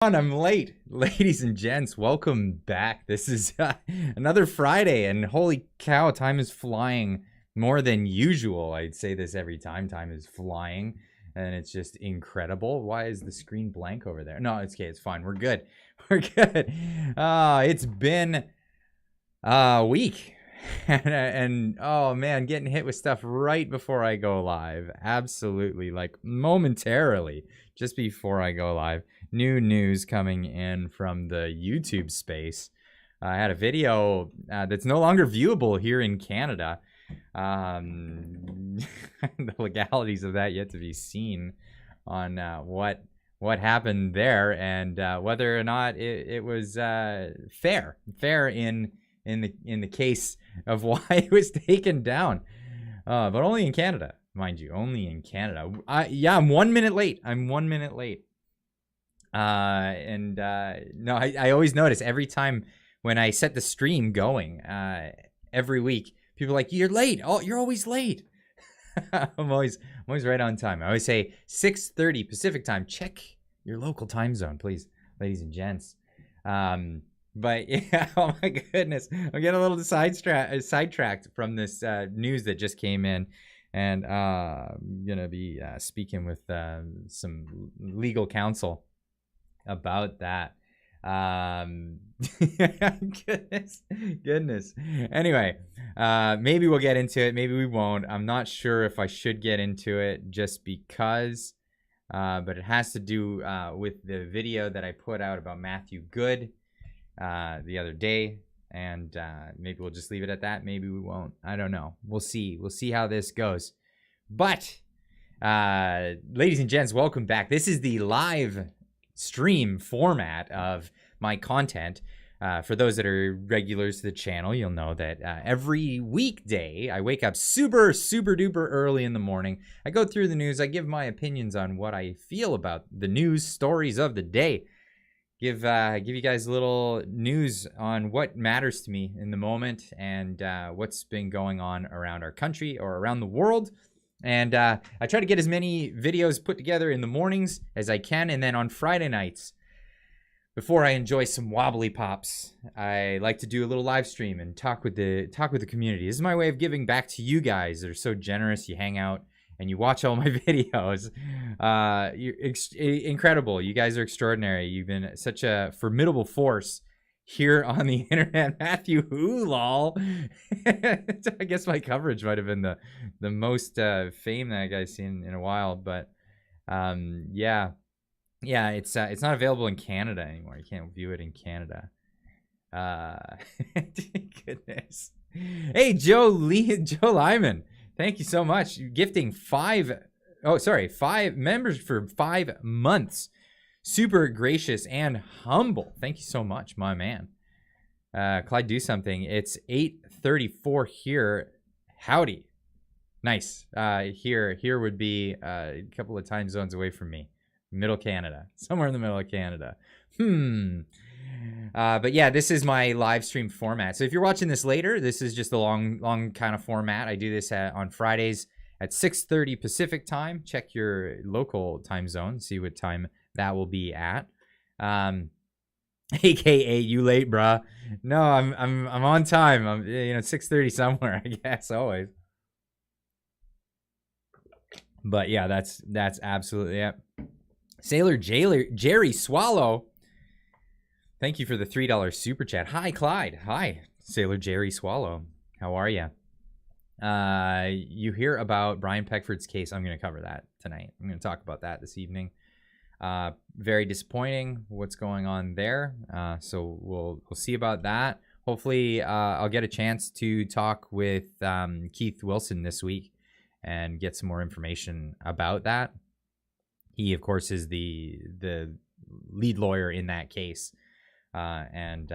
I'm late. Ladies and gents, welcome back. This is another Friday, and holy cow, time is flying more than usual. I'd say this every time. Time is flying, and it's just incredible. Why is the screen blank over there? No, it's okay. It's fine. We're good. We're good. It's been a week. and oh man, getting hit with stuff right before I go live. Absolutely, like momentarily, just before I go live. New news coming in from the YouTube space. I had a video that's no longer viewable here in Canada. The legalities of that yet to be seen on what happened there, and whether or not it was fair in the case of why it was taken down. But only in Canada, mind you, only in Canada. I'm 1 minute late. No, I always notice every time when I set the stream going, every week, people are like, "You're late. Oh, you're always late." I'm always right on time. I always say 6:30 Pacific time. Check your local time zone, please, ladies and gents. But yeah, oh my goodness, I'm getting a little sidetracked from this news that just came in. And I'm gonna be speaking with some legal counsel about that. Goodness. Anyway, maybe we'll get into it. Maybe we won't. I'm not sure if I should get into it just because, but it has to do with the video that I put out about Matthew Good the other day. And maybe we'll just leave it at that. Maybe we won't. I don't know. We'll see. We'll see how this goes. But, ladies and gents, welcome back. This is the live stream format of my content. For those that are regulars to the channel, you'll know that every weekday I wake up super duper early in the morning. I go through the news. I give my opinions on what I feel about the news stories of the day. Give you guys a little news on what matters to me in the moment and what's been going on around our country or around the world. And I try to get as many videos put together in the mornings as I can, and then on Friday nights, before I enjoy some wobbly pops, I like to do a little live stream and talk with the community. This is my way of giving back to you guys that are so generous. You hang out and you watch all my videos. You're incredible. You guys are extraordinary. You've been such a formidable force here on the internet. Matthew, who lol. I guess my coverage might have been the most fame that guy's seen in a while, but yeah, it's not available in Canada anymore. You can't view it in Canada. Goodness. Hey, Joe Lyman, thank you so much. Gifting 5 members for 5 months. Super gracious and humble. Thank you so much, my man. Clyde, do something. It's 8:34 here. Howdy. Nice. Here would be a couple of time zones away from me. Middle Canada. Somewhere in the middle of Canada. But yeah, this is my live stream format. So if you're watching this later, this is just a long kind of format. I do this on Fridays at 6:30 Pacific time. Check your local time zone. See what time that will be at. AKA you late, bruh. No, I'm on time. I'm 6:30 somewhere, I guess, always. But yeah, that's absolutely it. Sailor Jerry Swallow, thank you for the $3 super chat. Hi, Clyde. Hi, Sailor Jerry Swallow. How are you? You hear about Brian Peckford's case. I'm going to cover that tonight. I'm going to talk about that this evening. Very disappointing what's going on there. So we'll see about that. Hopefully, I'll get a chance to talk with Keith Wilson this week and get some more information about that. He, of course, is the lead lawyer in that case. And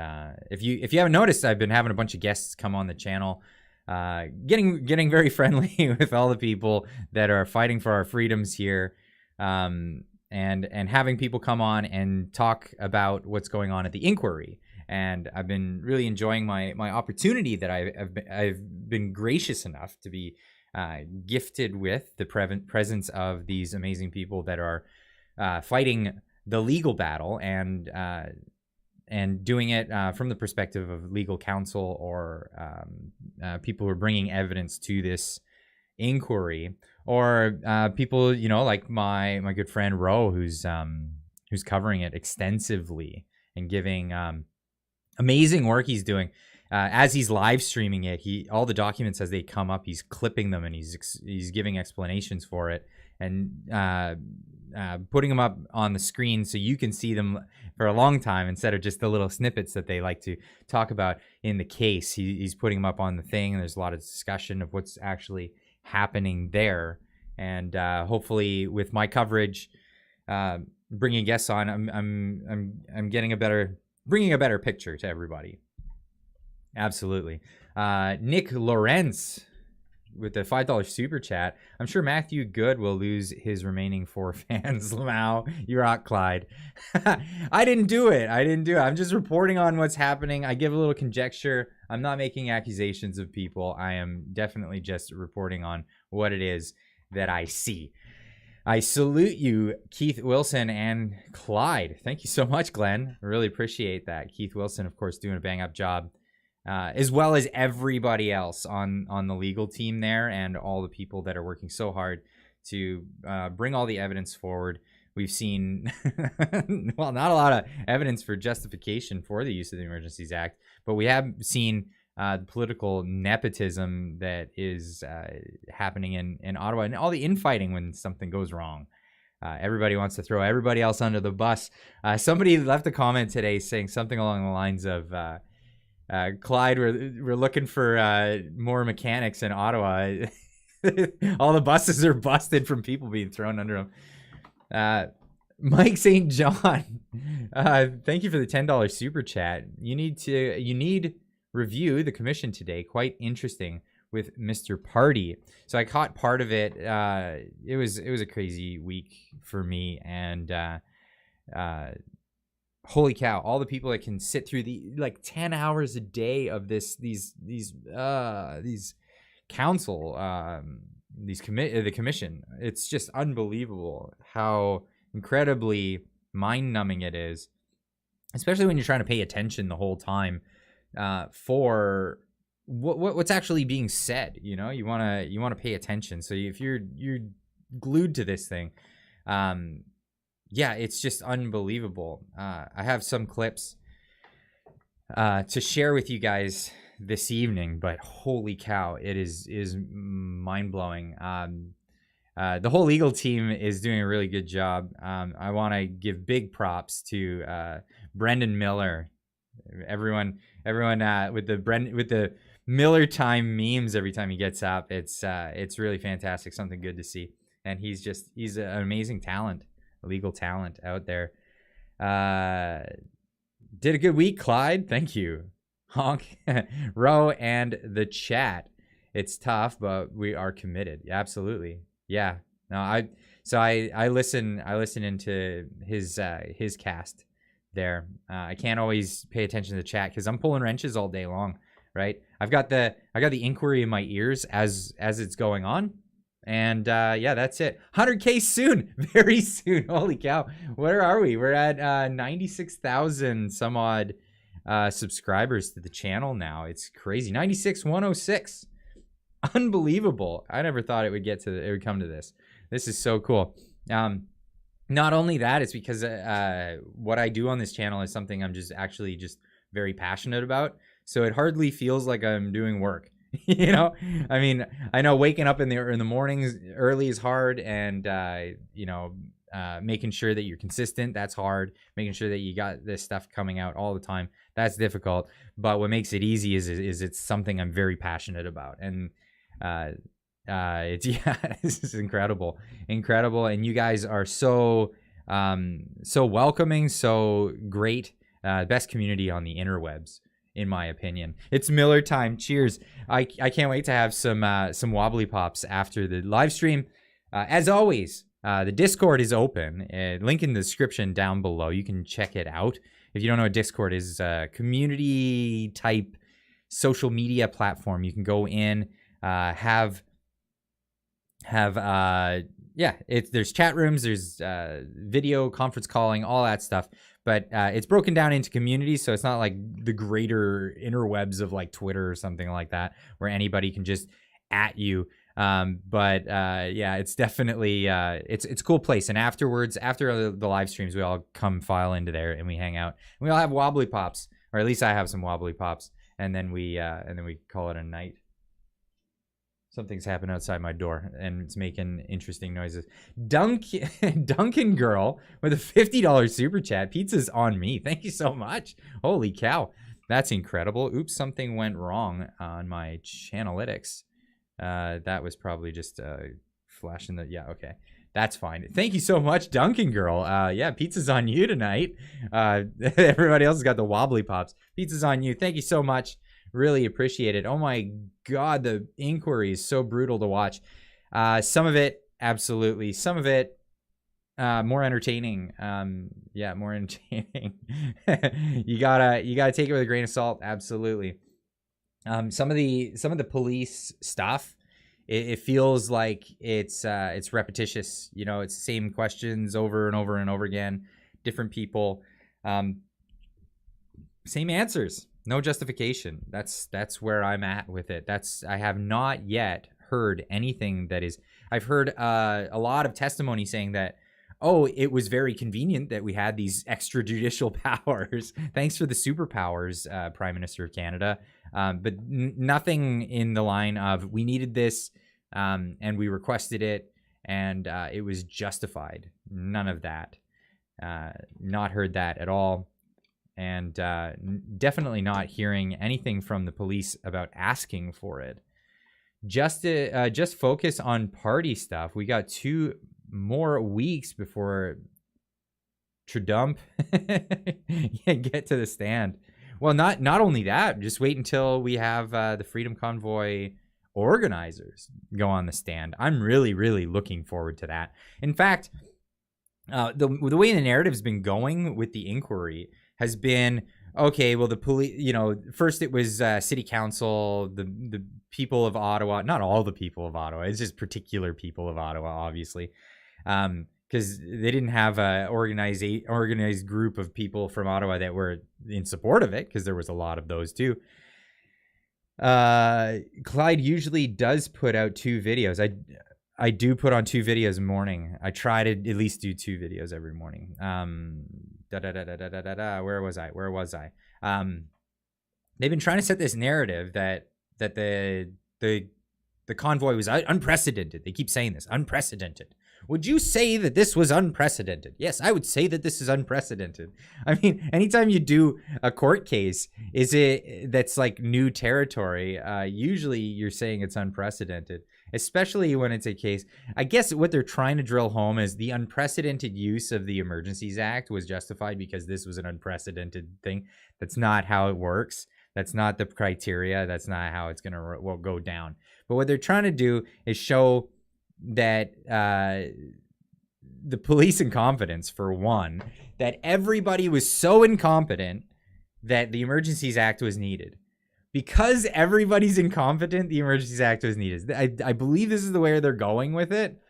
if you haven't noticed, I've been having a bunch of guests come on the channel, getting very friendly with all the people that are fighting for our freedoms here, and having people come on and talk about what's going on at the inquiry. And I've been really enjoying my opportunity that I've been gracious enough to be gifted with the presence of these amazing people that are fighting the legal battle and doing it from the perspective of legal counsel or people who are bringing evidence to this inquiry, or people, like my good friend Ro, who's covering it extensively and giving amazing work he's doing. As he's live streaming it, all the documents as they come up, he's clipping them and he's giving explanations for it and putting them up on the screen so you can see them for a long time instead of just the little snippets that they like to talk about in the case. He's putting them up on the thing, and there's a lot of discussion of what's actually happening there. And hopefully, with my coverage, bringing guests on, I'm bringing a better picture to everybody. Absolutely. Nick Lawrence with the $5 super chat. I'm sure Matthew Good will lose his remaining 4 fans. Lamau, you rock, Clyde. I didn't do it. I'm just reporting on what's happening. I give a little conjecture. I'm not making accusations of people. I am definitely just reporting on what it is that I see. I salute you, Keith Wilson and Clyde. Thank you so much, Glenn. I really appreciate that. Keith Wilson, of course, doing a bang-up job. As well as everybody else on the legal team there, and all the people that are working so hard to bring all the evidence forward. We've seen, well, not a lot of evidence for justification for the use of the Emergencies Act, but we have seen the political nepotism that is happening in Ottawa, and all the infighting when something goes wrong. Everybody wants to throw everybody else under the bus. Somebody left a comment today saying something along the lines of, Clyde, we're looking for more mechanics in Ottawa. All the buses are busted from people being thrown under them. Mike St. John, thank you for the $10 super chat. You need review the commission today. Quite interesting with Mr. Party. So I caught part of it. It was a crazy week for me, and holy cow, all the people that can sit through the 10 hours a day of these council, the commission. It's just unbelievable how incredibly mind-numbing it is, especially when you're trying to pay attention the whole time for what's actually being said. You want to pay attention. So if you're glued to this thing, yeah, it's just unbelievable. I have some clips to share with you guys this evening, but holy cow, it is mind-blowing. The whole legal team is doing a really good job. I want to give big props to Brendan Miller. Everyone with the Miller time memes every time he gets up. It's really fantastic. Something good to see. And he's an amazing talent. Legal talent out there. Did a good week, Clyde. Thank you. Honk, Ro, and the chat. It's tough, but we are committed. Absolutely. Yeah. No, I listen into his cast there. I can't always pay attention to the chat because I'm pulling wrenches all day long, right? I got the inquiry in my ears as it's going on. And yeah, that's it. 100K soon, very soon. Holy cow. Where are we? We're at 96,000 some odd subscribers to the channel now. It's crazy. 96,106. Unbelievable. I never thought it would come to this. This is so cool. Not only that, it's because what I do on this channel is something I'm just very passionate about. So it hardly feels like I'm doing work. I mean, I know waking up in the mornings early is hard, and making sure that you're consistent, that's hard. Making sure that you got this stuff coming out all the time, that's difficult. But what makes it easy is it's something I'm very passionate about, and this is incredible, and you guys are so welcoming, so great. Best community on the interwebs, in my opinion. It's Miller time. Cheers. I can't wait to have some wobbly pops after the live stream. As always, the Discord is open. Link in the description down below. You can check it out. If you don't know what Discord is, it's a community type social media platform. You can go in, have yeah, there's chat rooms, there's video conference calling, all that stuff. But it's broken down into communities, so it's not like the greater interwebs of like Twitter or something like that, where anybody can just at you. But yeah, it's definitely it's a cool place. And afterwards, after the live streams, we all come file into there and we hang out. And we all have wobbly pops, or at least I have some wobbly pops, and then we call it a night. Something's happened outside my door, and it's making interesting noises. Duncan Girl with a $50 super chat. Pizza's on me. Thank you so much. Holy cow. That's incredible. Oops, something went wrong on my Channelytics. That was probably just flashing the... Yeah, okay. That's fine. Thank you so much, Duncan Girl. Yeah, pizza's on you tonight. Everybody else has got the wobbly pops. Pizza's on you. Thank you so much. Really appreciate it. Oh my God, the inquiry is so brutal to watch. Some of it, absolutely. Some of it, more entertaining. Yeah, more entertaining. you gotta take it with a grain of salt. Absolutely. Some of the police stuff, it feels like it's repetitious. You know, it's the same questions over and over and over again. Different people, same answers. No justification. That's where I'm at with it. I have not yet heard anything that is... I've heard a lot of testimony saying that, oh, it was very convenient that we had these extrajudicial powers. Thanks for the superpowers, Prime Minister of Canada. But nothing in the line of, we needed this and we requested it and it was justified. None of that. Not heard that at all. And definitely not hearing anything from the police about asking for it. Just focus on party stuff. We got 2 more weeks before Trump get to the stand. Well, not only that, just wait until we have the Freedom Convoy organizers go on the stand. I'm really, really looking forward to that. In fact, the way the narrative's been going with the inquiry has been, okay, well, the police, you know, first it was city council, the people of Ottawa, not all the people of Ottawa, it's just particular people of Ottawa, obviously, because they didn't have a organized group of people from Ottawa that were in support of it, because there was a lot of those too. Clyde usually does put out 2 videos. I do put on 2 videos a morning. I try to at least do 2 videos every morning. Where was I? They've been trying to set this narrative that the convoy was unprecedented. They keep saying this, unprecedented. Would you say that this was unprecedented? Yes, I would say that this is unprecedented. I mean, anytime you do a court case, that's like new territory, usually you're saying it's unprecedented, especially when it's a case. I guess what they're trying to drill home is the unprecedented use of the Emergencies Act was justified because this was an unprecedented thing. That's not how it works. That's not the criteria. That's not how it's going to go down. But what they're trying to do is show that the police incompetence, for one, that everybody was so incompetent that the Emergencies Act was needed. Because everybody's incompetent, the Emergencies Act was needed. I believe this is the way they're going with it.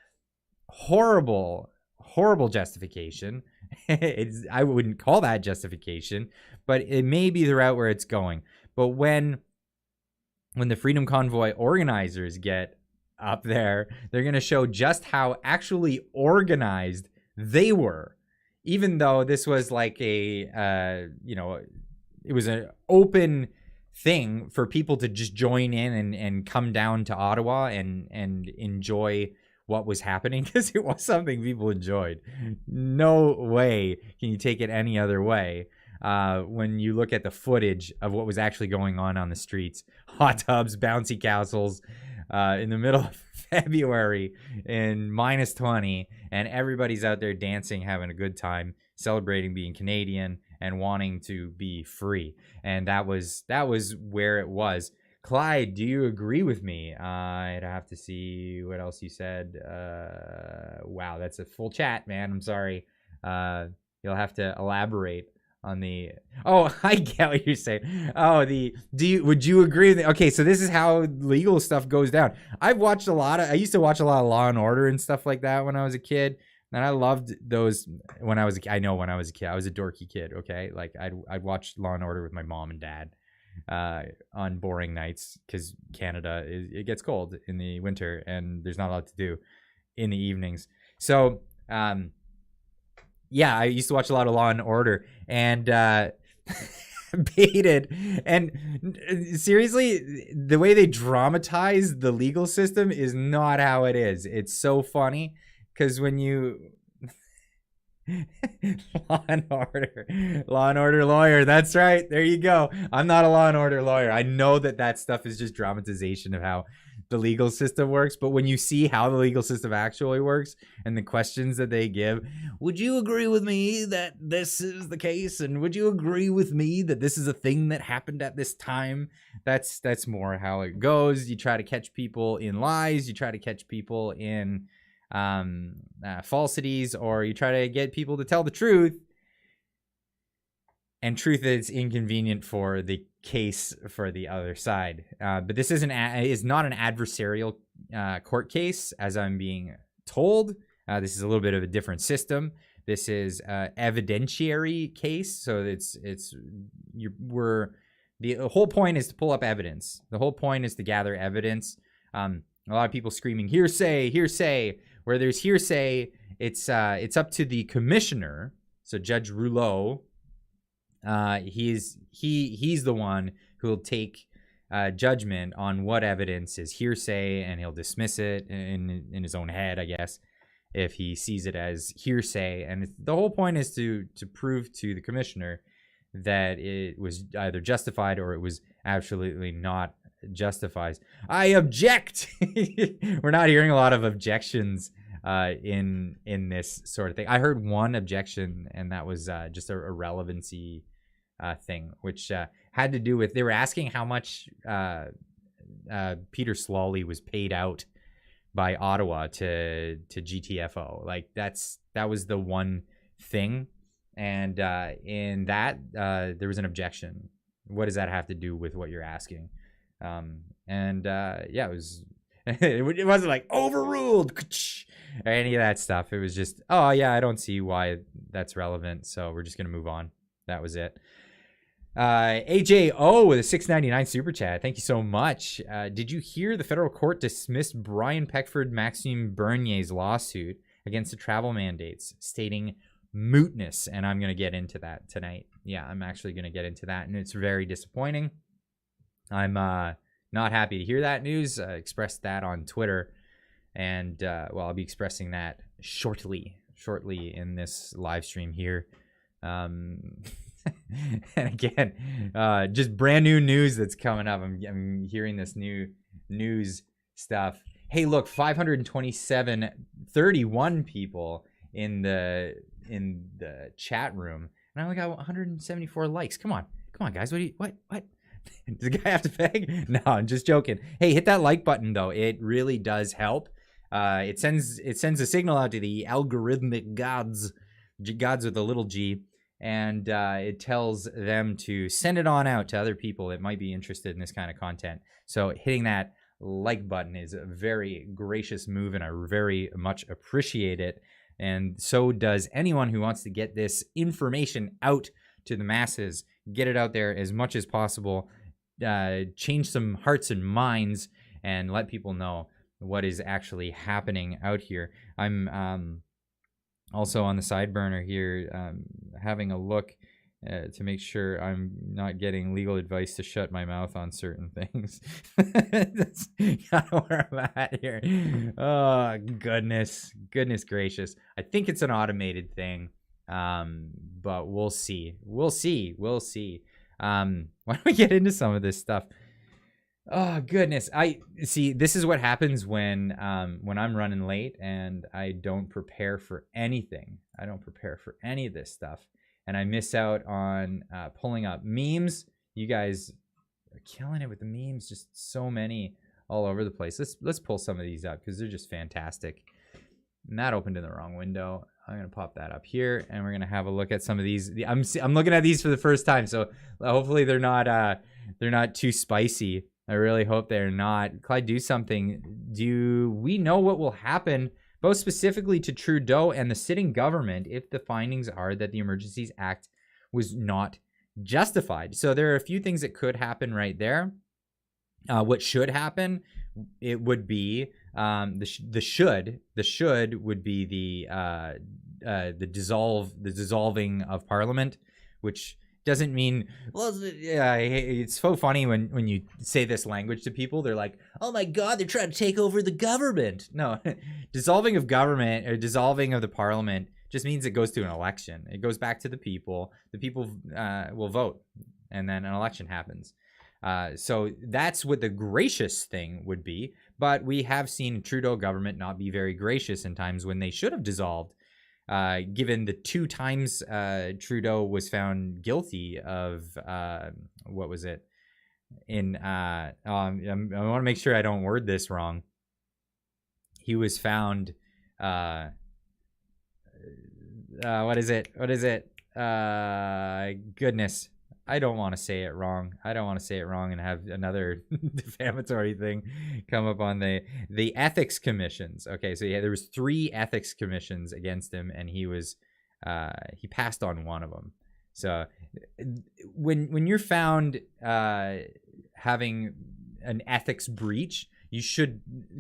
Horrible justification. I wouldn't call that justification, but it may be the route where it's going. But when the Freedom Convoy organizers get up there, they're going to show just how actually organized they were. Even though this was like it was an open thing for people to just join in and come down to Ottawa and enjoy what was happening, because it was something people enjoyed. No way can you take it any other way. When you look at the footage of what was actually going on the streets, hot tubs, bouncy castles, in the middle of February in -20, and everybody's out there dancing, having a good time, celebrating being Canadian and wanting to be free. And that was where it was. Clyde, do you agree with me? I'd have to see what else you said. Wow, that's a full chat, man. I'm sorry. You'll have to elaborate on the. Oh, I get what you're saying. Oh, would you agree with okay, so this is how legal stuff goes down. I used to watch a lot of Law and Order and stuff like that when I was a kid. And I loved those when I was a kid. I know when I was a kid, I was a dorky kid, okay? Like I'd watch Law and Order with my mom and dad on boring nights because Canada it gets cold in the winter and there's not a lot to do in the evenings. So yeah, I used to watch a lot of Law and Order and baited. And seriously, the way they dramatize the legal system is not how it is. It's so funny because when you Law and Order lawyer. That's right. There you go. I'm not a Law and Order lawyer. I know that stuff is just dramatization of how the legal system works. But when you see how the legal system actually works and the questions that they give, would you agree with me that this is the case? And would you agree with me that this is a thing that happened at this time? That's more how it goes. You try to catch people in lies. You try to catch people in falsities, or you try to get people to tell the truth, and truth is inconvenient for the case for the other side. But this is not an adversarial court case, as I'm being told. This is a little bit of a different system. This is evidentiary case, so the whole point is to pull up evidence. The whole point is to gather evidence. A lot of people screaming hearsay, hearsay. Where there's hearsay, it's up to the commissioner. So Judge Rouleau, he's the one who will take judgment on what evidence is hearsay, and he'll dismiss it in his own head, I guess, if he sees it as hearsay. And the whole point is to prove to the commissioner that it was either justified or it was absolutely not justified. I object. We're not hearing a lot of objections in this sort of thing. I heard one objection, and that was just a relevancy thing, which had to do with, they were asking how much Peter Slawley was paid out by Ottawa to GTFO. Like that was the one thing, and in that there was an objection. What does that have to do with what you're asking? Yeah, it was. It wasn't like overruled or any of that stuff. It was just, oh yeah, I don't see why that's relevant, so we're just gonna move on. That was it. AJO with a $6.99 super chat. Thank you so much. Did you hear the federal court dismissed Brian Peckford Maxime Bernier's lawsuit against the travel mandates, stating mootness? And I'm gonna get into that tonight. Yeah, I'm actually gonna get into that, and it's very disappointing. I'm not happy to hear that news. Expressed that on Twitter, and I'll be expressing that shortly in this live stream here. And again, just brand new news that's coming up. I'm hearing this new news stuff. Hey, look, 527.31 people in the chat room, and I only got 174 likes. Come on, guys. What? Does the guy have to beg? No, I'm just joking. Hey, hit that like button though. It really does help. It sends a signal out to the algorithmic gods with a little g, and it tells them to send it on out to other people that might be interested in this kind of content. So hitting that like button is a very gracious move, and I very much appreciate it. And so does anyone who wants to get this information out to the masses. Get it out there as much as possible, change some hearts and minds, and let people know what is actually happening out here. I'm also on the side burner here, having a look to make sure I'm not getting legal advice to shut my mouth on certain things. That's kind of where I'm at here. Oh, goodness gracious. I think it's an automated thing. But we'll see. Why don't we get into some of this stuff? Oh goodness. I see, this is what happens when I'm running late and I don't prepare for anything. I don't prepare for any of this stuff, and I miss out on pulling up memes. You guys are killing it with the memes, just so many all over the place. Let's pull some of these up because they're just fantastic. That opened in the wrong window. I'm gonna pop that up here, and we're gonna have a look at some of these. I'm looking at these for the first time, so hopefully they're not too spicy. I really hope they're not. Clyde, do something. Do we know what will happen, both specifically to Trudeau and the sitting government, if the findings are that the Emergencies Act was not justified? So there are a few things that could happen right there. What should happen? It would be the should would be the dissolving of Parliament, which doesn't mean, well, yeah, it's so funny when you say this language to people. They're like, oh my God, they're trying to take over the government. No, dissolving of government or dissolving of the Parliament just means it goes to an election. It goes back to the people. The people will vote, and then an election happens. So that's what the gracious thing would be. But we have seen Trudeau government not be very gracious in times when they should have dissolved, given the 2 times Trudeau was found guilty of, what was it? I want to make sure I don't word this wrong. He was found, what is it? Goodness. I don't want to say it wrong. And have another defamatory thing come up on the ethics commissions. Okay, so yeah, there was 3 ethics commissions against him, and he passed on one of them. So when you're found having an ethics breach,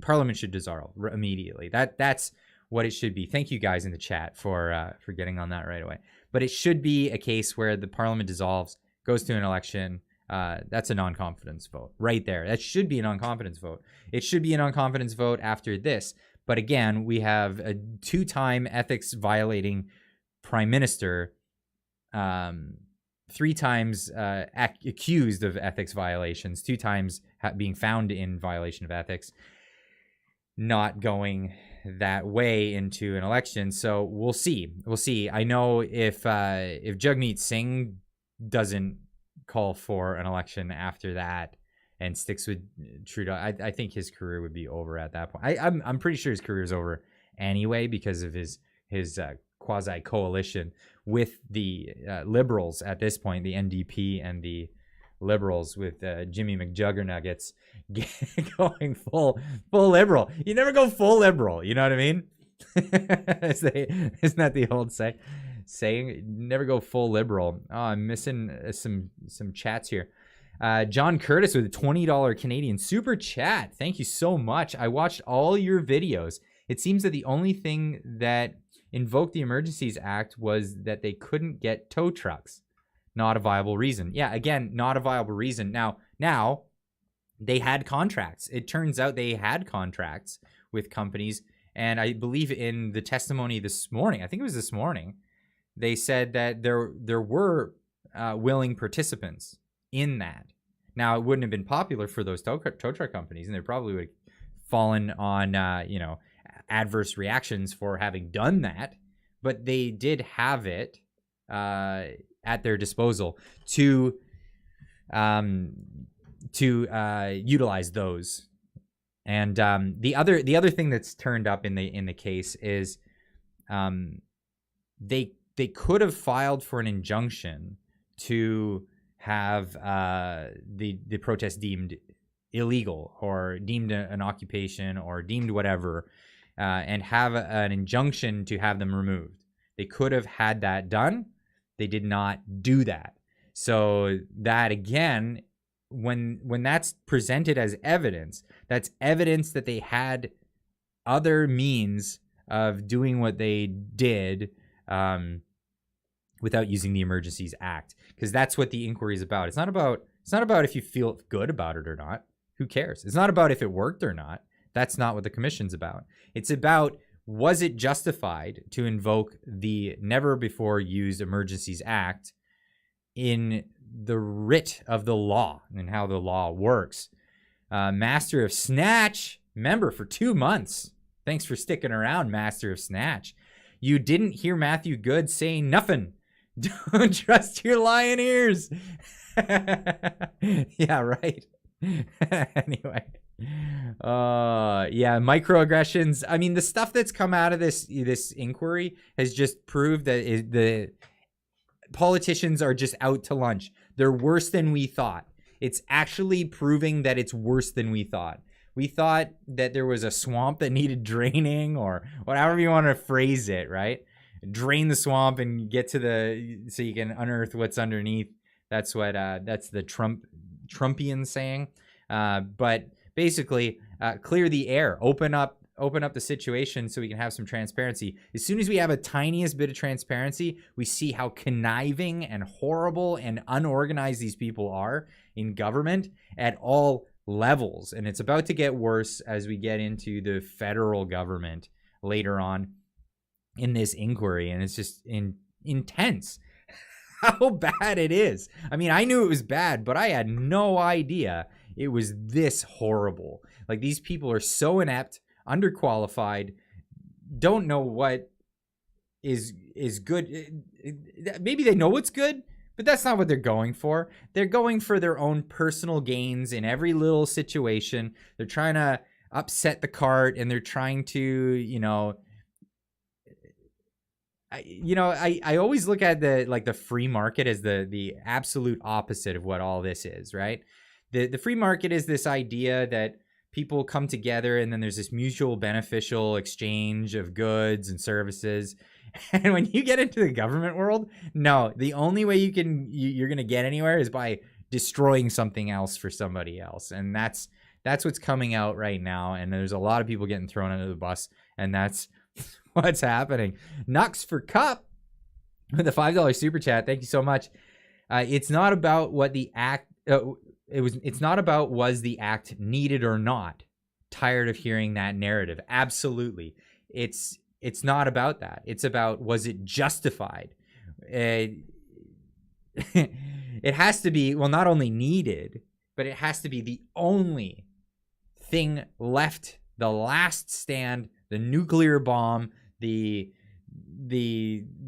Parliament should dissolve immediately. That's what it should be. Thank you guys in the chat for getting on that right away. But it should be a case where the Parliament dissolves, goes to an election. That's a non-confidence vote right there. That should be a non-confidence vote. It should be a non-confidence vote after this. But again, we have a 2-time ethics violating prime minister, 3 times accused of ethics violations, 2 times being found in violation of ethics, not going that way into an election. So we'll see. I know if Jagmeet Singh doesn't call for an election after that and sticks with Trudeau, I think his career would be over at that point. I'm pretty sure his career is over anyway because of his quasi coalition with the Liberals at this point, the NDP and the Liberals, with Jimmy McJuggernuggets going full Liberal. You never go full Liberal, you know what I mean? Isn't that the old saying? Never go full Liberal. Oh, I'm missing some chats here. John Curtis with a $20 Canadian super chat. Thank you so much. I watched all your videos. It seems that the only thing that invoked the Emergencies Act was that they couldn't get tow trucks. Not a viable reason. Yeah, again, not a viable reason. Now they had contracts. It turns out they had contracts with companies. And I believe in the testimony this morning, I think it was this morning, they said that there were willing participants in that. Now, it wouldn't have been popular for those tow truck companies, and they probably would have fallen on adverse reactions for having done that. But they did have it at their disposal to utilize those. And the other thing that's turned up in the case is they could have filed for an injunction to have the protest deemed illegal or deemed an occupation or deemed whatever, and have an injunction to have them removed. They could have had that done. They did not do that. So that, again, when that's presented as evidence, that's evidence that they had other means of doing what they did without using the Emergencies Act, because that's what the inquiry is about. It's not about if you feel good about it or not. Who cares? It's not about if it worked or not. That's not what the commission's about. It's about, was it justified to invoke the never before used Emergencies Act in the writ of the law and how the law works. Master of Snatch, member for 2 months. Thanks for sticking around, Master of Snatch. You didn't hear Matthew Good saying nothing. Don't trust your lying ears. Yeah, right. Anyway, Yeah, microaggressions. I mean, the stuff that's come out of this inquiry has just proved that the politicians are just out to lunch. They're worse than we thought. It's actually proving that it's worse than we thought. We thought that there was a swamp that needed draining, or whatever you want to phrase it, right? Drain the swamp and get to so you can unearth what's underneath. That's the Trumpian saying. But basically, clear the air, open up the situation so we can have some transparency. As soon as we have a tiniest bit of transparency, we see how conniving and horrible and unorganized these people are in government at all levels. And it's about to get worse as we get into the federal government later on in this inquiry. And it's just intense how bad it is. I mean, I knew it was bad, but I had no idea it was this horrible. Like, these people are so inept, underqualified, don't know what is good. Maybe they know what's good, but that's not what they're going for. They're going for their own personal gains in every little situation. They're trying to upset the cart, and they're trying to, I always look at the free market as the absolute opposite of what all this is, right? The free market is this idea that people come together and then there's this mutual beneficial exchange of goods and services. And when you get into the government world, no, the only way you're going to get anywhere is by destroying something else for somebody else. And that's what's coming out right now. And there's a lot of people getting thrown under the bus, and that's what's happening. Nux for Cup with a $5 super chat. Thank you so much. It's not about what the act it's not about was the act needed or not. Tired of hearing that narrative. Absolutely. It's not about that. It's about, was it justified? It has to be, well, not only needed, but it has to be the only thing left, the last stand, the nuclear bomb, the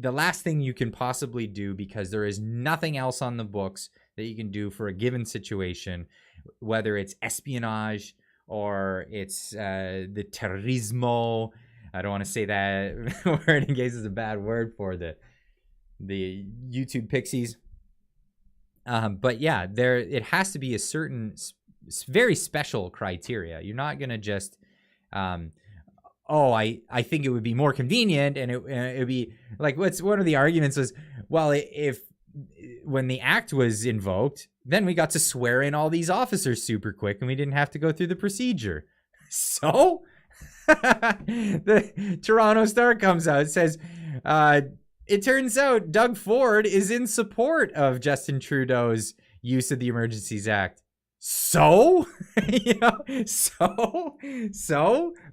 last thing you can possibly do, because there is nothing else on the books that you can do for a given situation, whether it's espionage or it's the terrorismo. I don't want to say that word in case it's a bad word for the YouTube pixies. But yeah, it has to be a certain very special criteria. You're not going to just, I think it would be more convenient, and it would be like, one of the arguments was, well, if when the act was invoked, then we got to swear in all these officers super quick and we didn't have to go through the procedure. So the Toronto Star comes out and says, it turns out Doug Ford is in support of Justin Trudeau's use of the Emergencies Act. So, so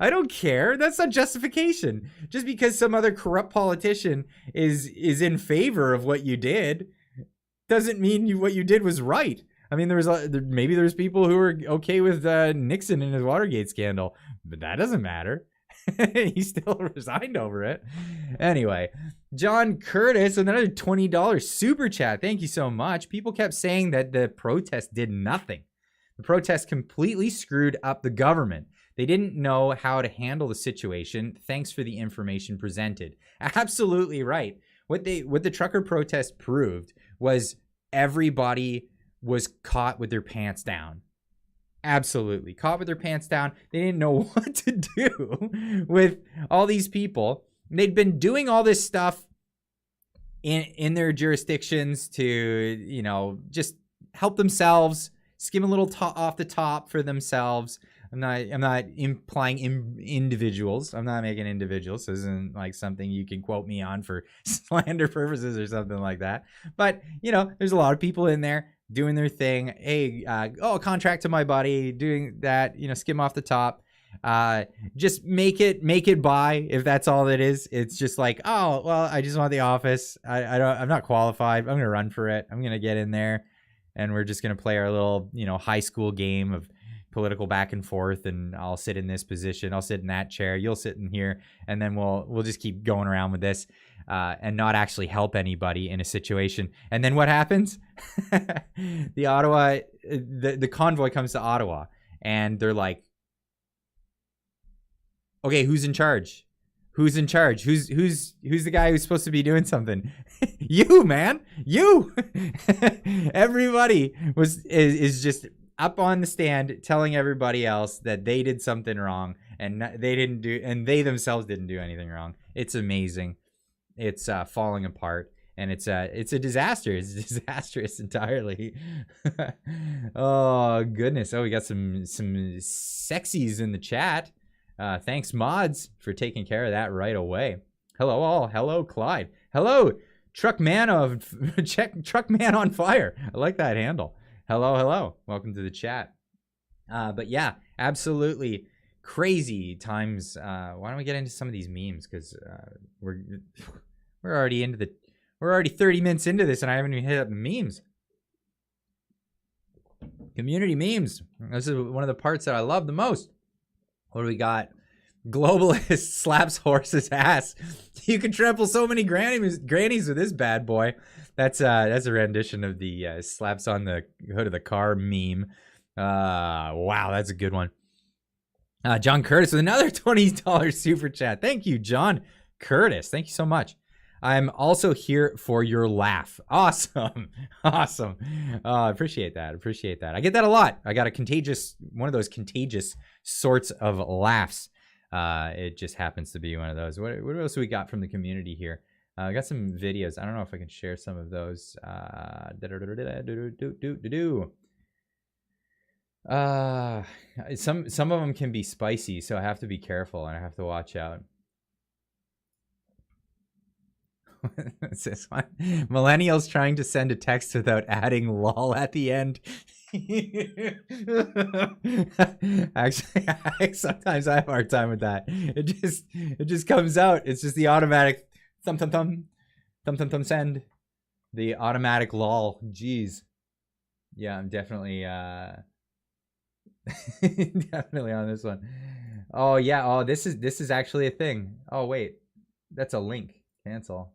I don't care. That's not justification. Just because some other corrupt politician is in favor of what you did doesn't mean what you did was right. I mean, maybe there's people who are okay with Nixon and his Watergate scandal, but that doesn't matter. He still resigned over it. Anyway, John Curtis, another $20 super chat. Thank you so much. People kept saying that the protest did nothing. The protest completely screwed up the government. They didn't know how to handle the situation. Thanks for the information presented. Absolutely right. What the trucker protest proved was everybody was caught with their pants down. Absolutely. Caught with their pants down. They didn't know what to do with all these people. They'd been doing all this stuff in their jurisdictions to, just help themselves, skim a little off the top for themselves. I'm not implying individuals. I'm not making individuals. This isn't like something you can quote me on for slander purposes or something like that. But, there's a lot of people in there doing their thing. Hey, contract to my buddy, doing that, skim off the top. Just make it by, if that's all it is. It's just like, oh, well, I just want the office. I'm not qualified. I'm going to run for it. I'm going to get in there, and we're just going to play our little, high school game of political back and forth, and I'll sit in this position, I'll sit in that chair, you'll sit in here, and then we'll just keep going around with this, and not actually help anybody in a situation. And then what happens? The convoy comes to Ottawa, and they're like, okay, who's in charge? Who's in charge? Who's the guy who's supposed to be doing something? You, man, you. Everybody is just up on the stand telling everybody else that they did something wrong, and they themselves didn't do anything wrong. It's amazing. It's falling apart, and it's a disaster. It's disastrous entirely. Oh goodness. Oh, we got some sexies in the chat. Thanks, mods, for taking care of that right away. Hello, all. Hello, Clyde. Hello, Truckman on Fire. I like that handle. Hello. Welcome to the chat. But yeah, absolutely crazy times. Why don't we get into some of these memes? Because we're already 30 minutes into this, and I haven't even hit up the memes. Community memes. This is one of the parts that I love the most. What do we got? Globalist slaps horse's ass. You can trample so many grannies with this bad boy. That's a rendition of the slaps on the hood of the car meme. Wow, that's a good one. John Curtis with another $20 super chat. Thank you, John Curtis. Thank you so much. I'm also here for your laugh. Awesome. I appreciate that. I get that a lot. I got one of those contagious sorts of laughs. It just happens to be one of those. What else we got from the community here? I got some videos. I don't know if I can share some of those. Some of them can be spicy, so I have to be careful and I have to watch out. What's this one? Millennials trying to send a text without adding lol at the end. Actually, sometimes I have a hard time with that. It just comes out. It's just the automatic thumb send. The automatic lol. Jeez. Yeah, I'm definitely definitely on this one. Oh yeah. Oh, this is actually a thing. Oh wait, that's a link. Cancel.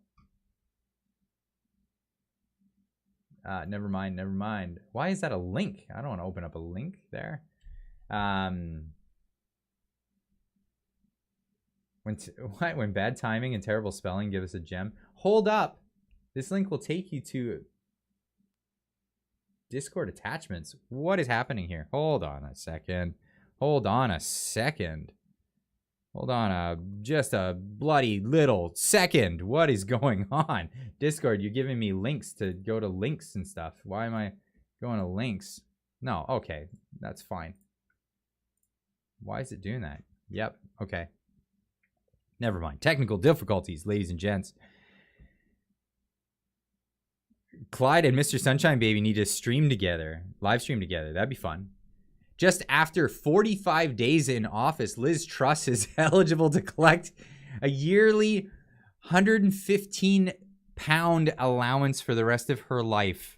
Never mind. Why is that a link? I don't want to open up a link there. When bad timing and terrible spelling give us a gem. Hold up. This link will take you to Discord attachments. What is happening here? Hold on a second. Hold on just a bloody little second. What is going on? Discord, you're giving me links to go to links and stuff. Why am I going to links? No, okay, that's fine. Why is it doing that? Yep, okay. Never mind. Technical difficulties, ladies and gents. Clyde and Mr. Sunshine Baby need to stream together, live stream together. That'd be fun. Just after 45 days in office, Liz Truss is eligible to collect a yearly £115 allowance for the rest of her life.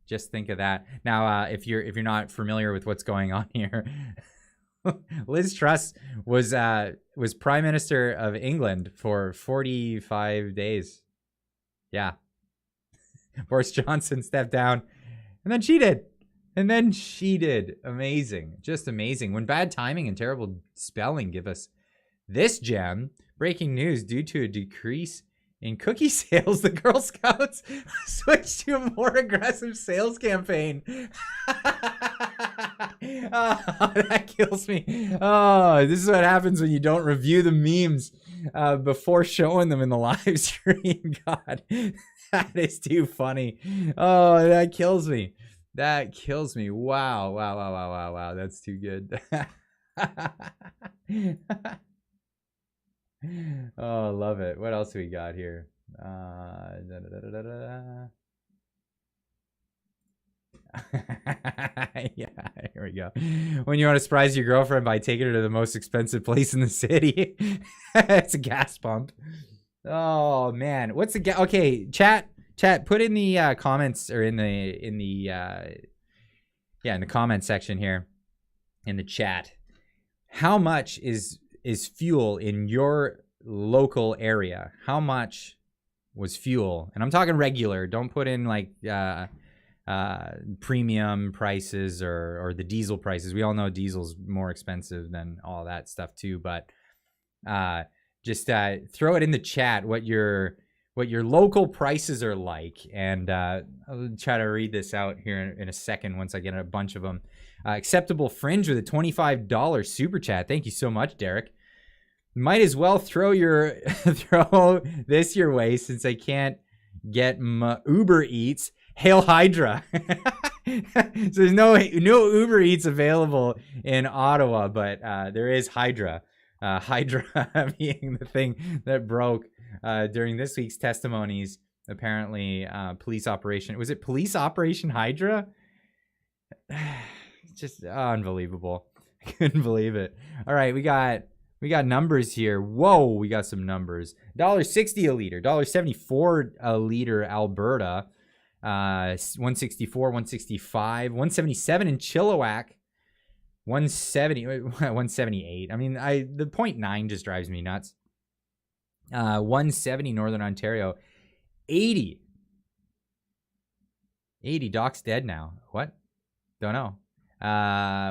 Just think of that. Now, if you're not familiar with what's going on here, Liz Truss was Prime Minister of England for 45 days. Yeah. Boris Johnson stepped down, and then she did. Amazing. Just amazing. When bad timing and terrible spelling give us this gem. Breaking news: due to a decrease in cookie sales, the Girl Scouts switched to a more aggressive sales campaign. Oh, that kills me. Oh, this is what happens when you don't review the memes before showing them in the live stream. God, that is too funny. Oh, that kills me. Wow. That's too good. Oh, love it. What else we got here? Yeah, here we go. When you want to surprise your girlfriend by taking her to the most expensive place in the city. It's a gas pump. Oh man, what's the okay, chat, put in the comments, or in the comment section here in the chat, how much is fuel in your local area? How much was fuel? And I'm talking regular. Don't put in like premium prices or the diesel prices. We all know diesel's more expensive than all that stuff too, but just throw it in the chat what your local prices are like, and I'll try to read this out here in a second once I get a bunch of them. Acceptable Fringe with a $25 super chat. Thank you so much, Derek. Might as well throw this your way since I can't get my Uber Eats. Hail Hydra. So there's no Uber Eats available in Ottawa, but there is Hydra. Hydra being the thing that broke during this week's testimonies. Apparently, police operation. Was it Police Operation Hydra? Just unbelievable. I couldn't believe it. All right, we got numbers here. Whoa, we got some numbers. $1.60 a liter, $1.74 a liter Alberta, 164, 165, 177 in Chilliwack, 170, 178. I mean, the 0.9 just drives me nuts. 170 Northern Ontario, 80. Doc's dead now. What? Don't know.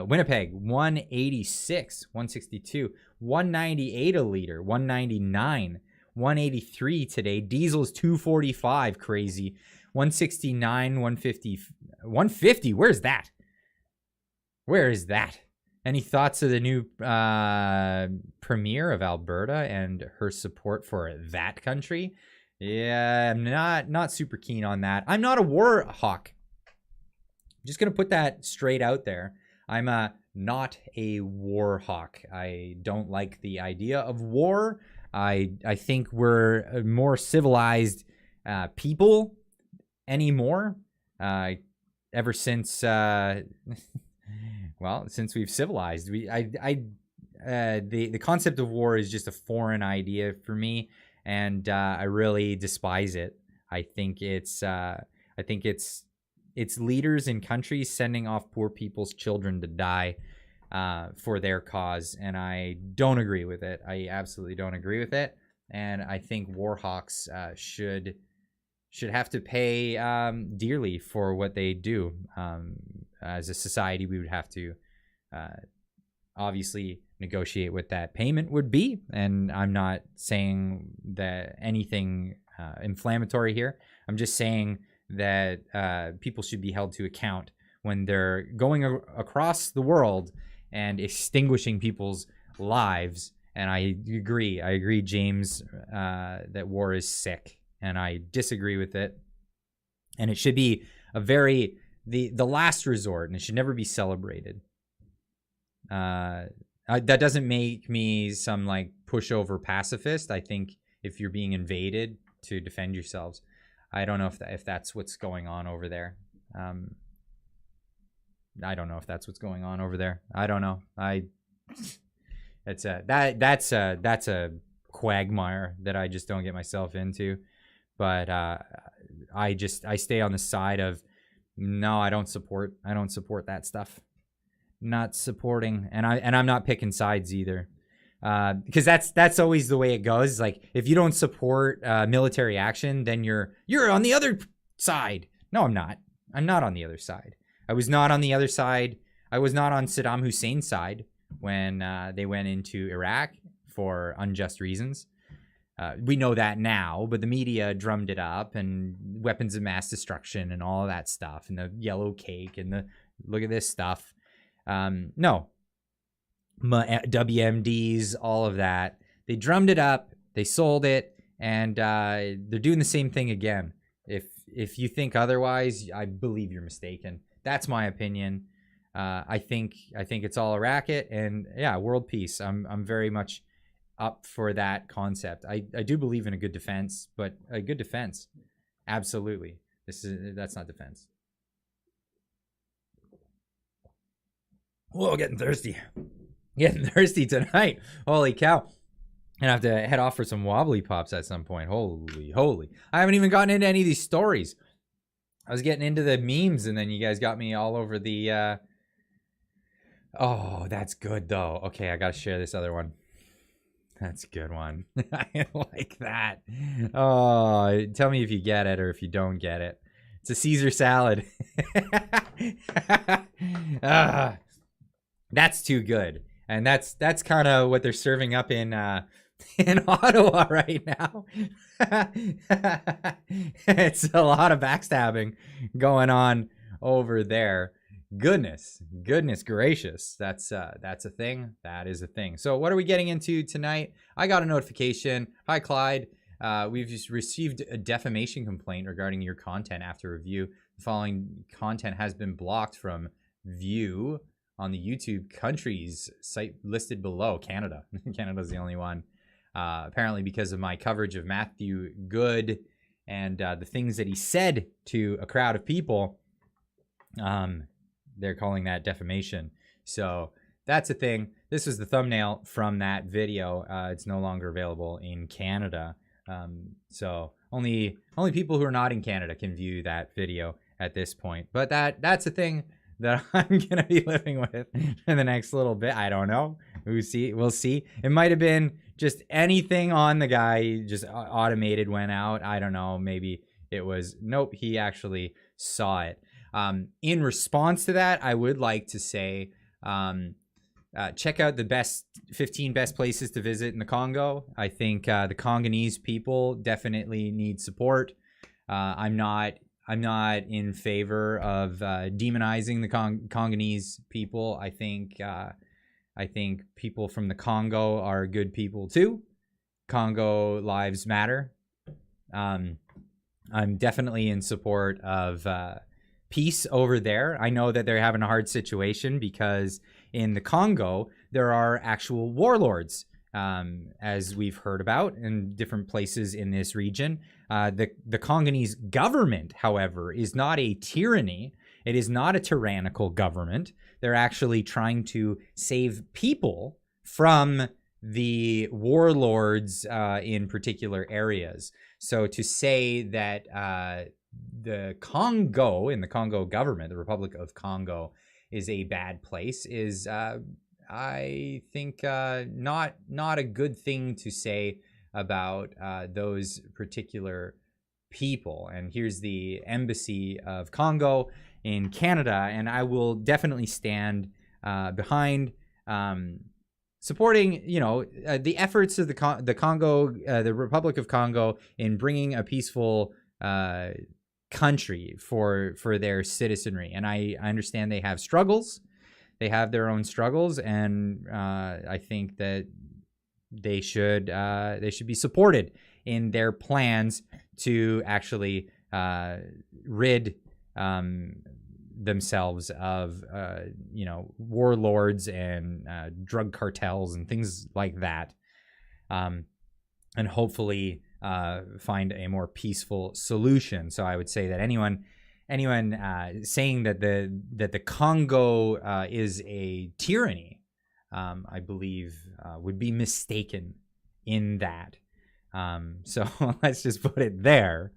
Winnipeg, 186, 162, 198 a liter, 199, 183 today. Diesel's 245, crazy. 169, 150, 150. Where's that? Where is that? Any thoughts of the new premier of Alberta and her support for that country? Yeah, I'm not super keen on that. I'm not a war hawk. Just going to put that straight out there. I'm not a war hawk. I don't like the idea of war. I think we're more civilized people anymore. Ever since, since we've civilized, the concept of war is just a foreign idea for me, and I really despise it. I think it's leaders in countries sending off poor people's children to die for their cause, and I don't agree with it. I absolutely don't agree with it, and I think war hawks should have to pay dearly for what they do. As a society, we would have to obviously negotiate what that payment would be, and I'm not saying that anything inflammatory here. I'm just saying that people should be held to account when they're going across the world and extinguishing people's lives. And I agree, James, that war is sick, and I disagree with it. And it should be the last resort, and it should never be celebrated. That doesn't make me some like pushover pacifist. I think if you're being invaded, to defend yourselves. I don't know if that's what's going on over there. I don't know if that's what's going on over there. I don't know. That's a quagmire that I just don't get myself into. But I stay on the side of no, I don't support that stuff. Not supporting, and I'm not picking sides either. Because that's always the way it goes. Like if you don't support military action, then you're on the other side. No, I'm not. I'm not on the other side. I was not on the other side. I was not on Saddam Hussein's side when they went into Iraq for unjust reasons. We know that now, but the media drummed it up, and weapons of mass destruction and all of that stuff, and the yellow cake and the look at this stuff. No. WMDs, all of that. They drummed it up, they sold it, and they're doing the same thing again. If you think otherwise, I believe you're mistaken. That's my opinion. I think it's all a racket, and yeah, world peace. I'm very much up for that concept. I do believe in a good defense, but a good defense, absolutely. That's not defense. Whoa, getting thirsty. Getting thirsty tonight. Holy cow. Gonna have to head off for some wobbly pops at some point. Holy. I haven't even gotten into any of these stories. I was getting into the memes, and then you guys got me all over the... Oh, that's good, though. Okay, I gotta share this other one. That's a good one. I like that. Oh, tell me if you get it or if you don't get it. It's a Caesar salad. That's too good. And that's kind of what they're serving up in Ottawa right now. It's a lot of backstabbing going on over there. Goodness gracious. That's a thing. That is a thing. So what are we getting into tonight? I got a notification. Hi, Clyde. We've just received a defamation complaint regarding your content after review. The following content has been blocked from view on the YouTube countries site listed below. Canada. Canada's the only one. Apparently because of my coverage of Matthew Good and the things that he said to a crowd of people. They're calling that defamation. So that's a thing. This is the thumbnail from that video. It's no longer available in Canada. So only people who are not in Canada can view that video at this point. But that's a thing that I'm gonna be living with in the next little bit. I don't know. We'll see. It might have been just anything on the guy, just automated went out. I don't know. Maybe it was, nope, he actually saw it. In response to that, I would like to say, check out the 15 best places to visit in the Congo. I think the Congolese people definitely need support. I'm not in favor of demonizing the Congolese people. I think people from the Congo are good people too. Congo lives matter. I'm definitely in support of peace over there. I know that they're having a hard situation because in the Congo, there are actual warlords, as we've heard about in different places in this region. The Congolese government, however, is not a tyranny. It is not a tyrannical government. They're actually trying to save people from the warlords in particular areas. So to say that the Congo, in the Congo government, the Republic of Congo, is a bad place is, I think, not a good thing to say about those particular people. And here's the Embassy of Congo in Canada, and I will definitely stand behind supporting, the efforts of the Congo, the Republic of Congo, in bringing a peaceful country for their citizenry. And I understand they have struggles. They have their own struggles, and I think that they should be supported in their plans to actually rid themselves of warlords and drug cartels and things like that, and hopefully find a more peaceful solution. So I would say that anyone saying that the Congo is a tyranny, I believe would be mistaken in that. So let's just put it there.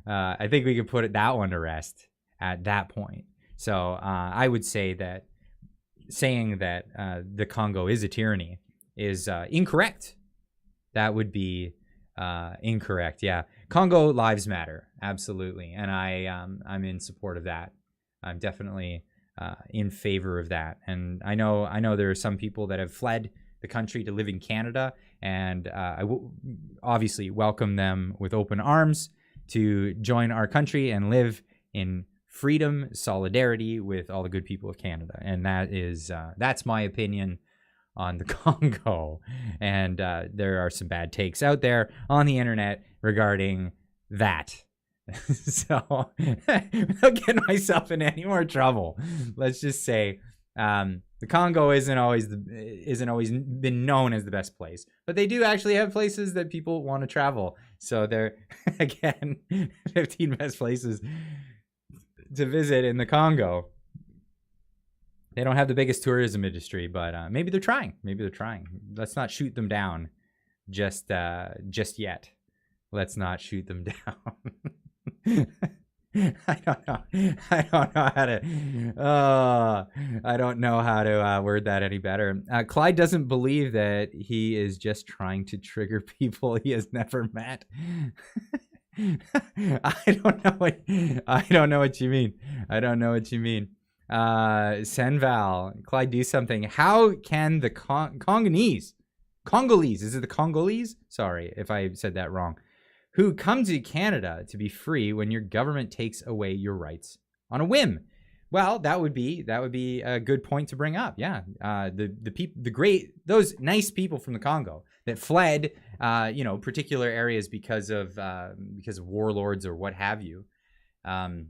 I think we can put that one to rest at that point. So I would say that saying that the Congo is a tyranny is incorrect. That would be incorrect. Yeah, Congo lives matter, absolutely, and I'm in support of that. I'm definitely in favor of that. And I know there are some people that have fled the country to live in Canada, and I will obviously welcome them with open arms to join our country and live in freedom, solidarity with all the good people of Canada. And that's my opinion on the Congo. And there are some bad takes out there on the internet regarding that. So without getting myself in any more trouble, let's just say the Congo isn't always been known as the best place, but they do actually have places that people want to travel. So they're, again, 15 best places to visit in the Congo. They don't have the biggest tourism industry, but maybe they're trying. Let's not shoot them down just yet. Let's not shoot them down. I don't know how to word that any better. Clyde doesn't believe that he is just trying to trigger people he has never met. I don't know what you mean. I don't know what you mean. Senval, Clyde, do something. How can the Congolese, is it the Congolese? Sorry if I said that wrong. Who come to Canada to be free when your government takes away your rights on a whim? Well, that would be a good point to bring up. Yeah, those nice people from the Congo that fled, particular areas because of warlords or what have you. How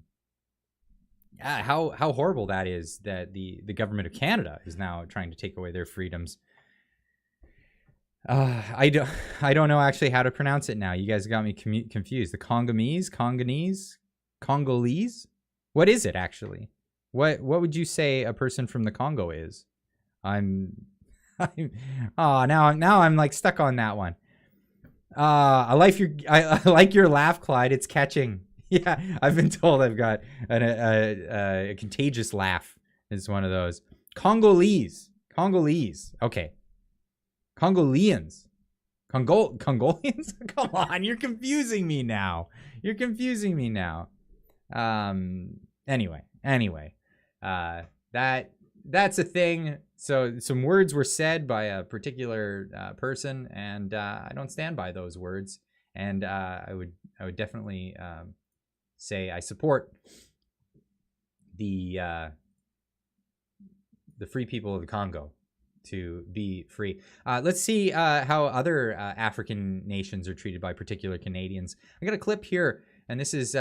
horrible that is that the government of Canada is now trying to take away their freedoms. I don't know actually how to pronounce it now. You guys got me confused. The Congolese. What is it actually? What would you say a person from the Congo is? Now I'm like stuck on that one. I like your laugh, Clyde. It's catching. Yeah, I've been told I've got a contagious laugh. It's one of those. Congolese. Okay. Congolians. Congolians? Come on, you're confusing me now. Anyway. That's a thing. So some words were said by a particular person, and I don't stand by those words. And I would definitely say I support the free people of the Congo to be free. Let's see how other African nations are treated by particular Canadians. I got a clip here, and this is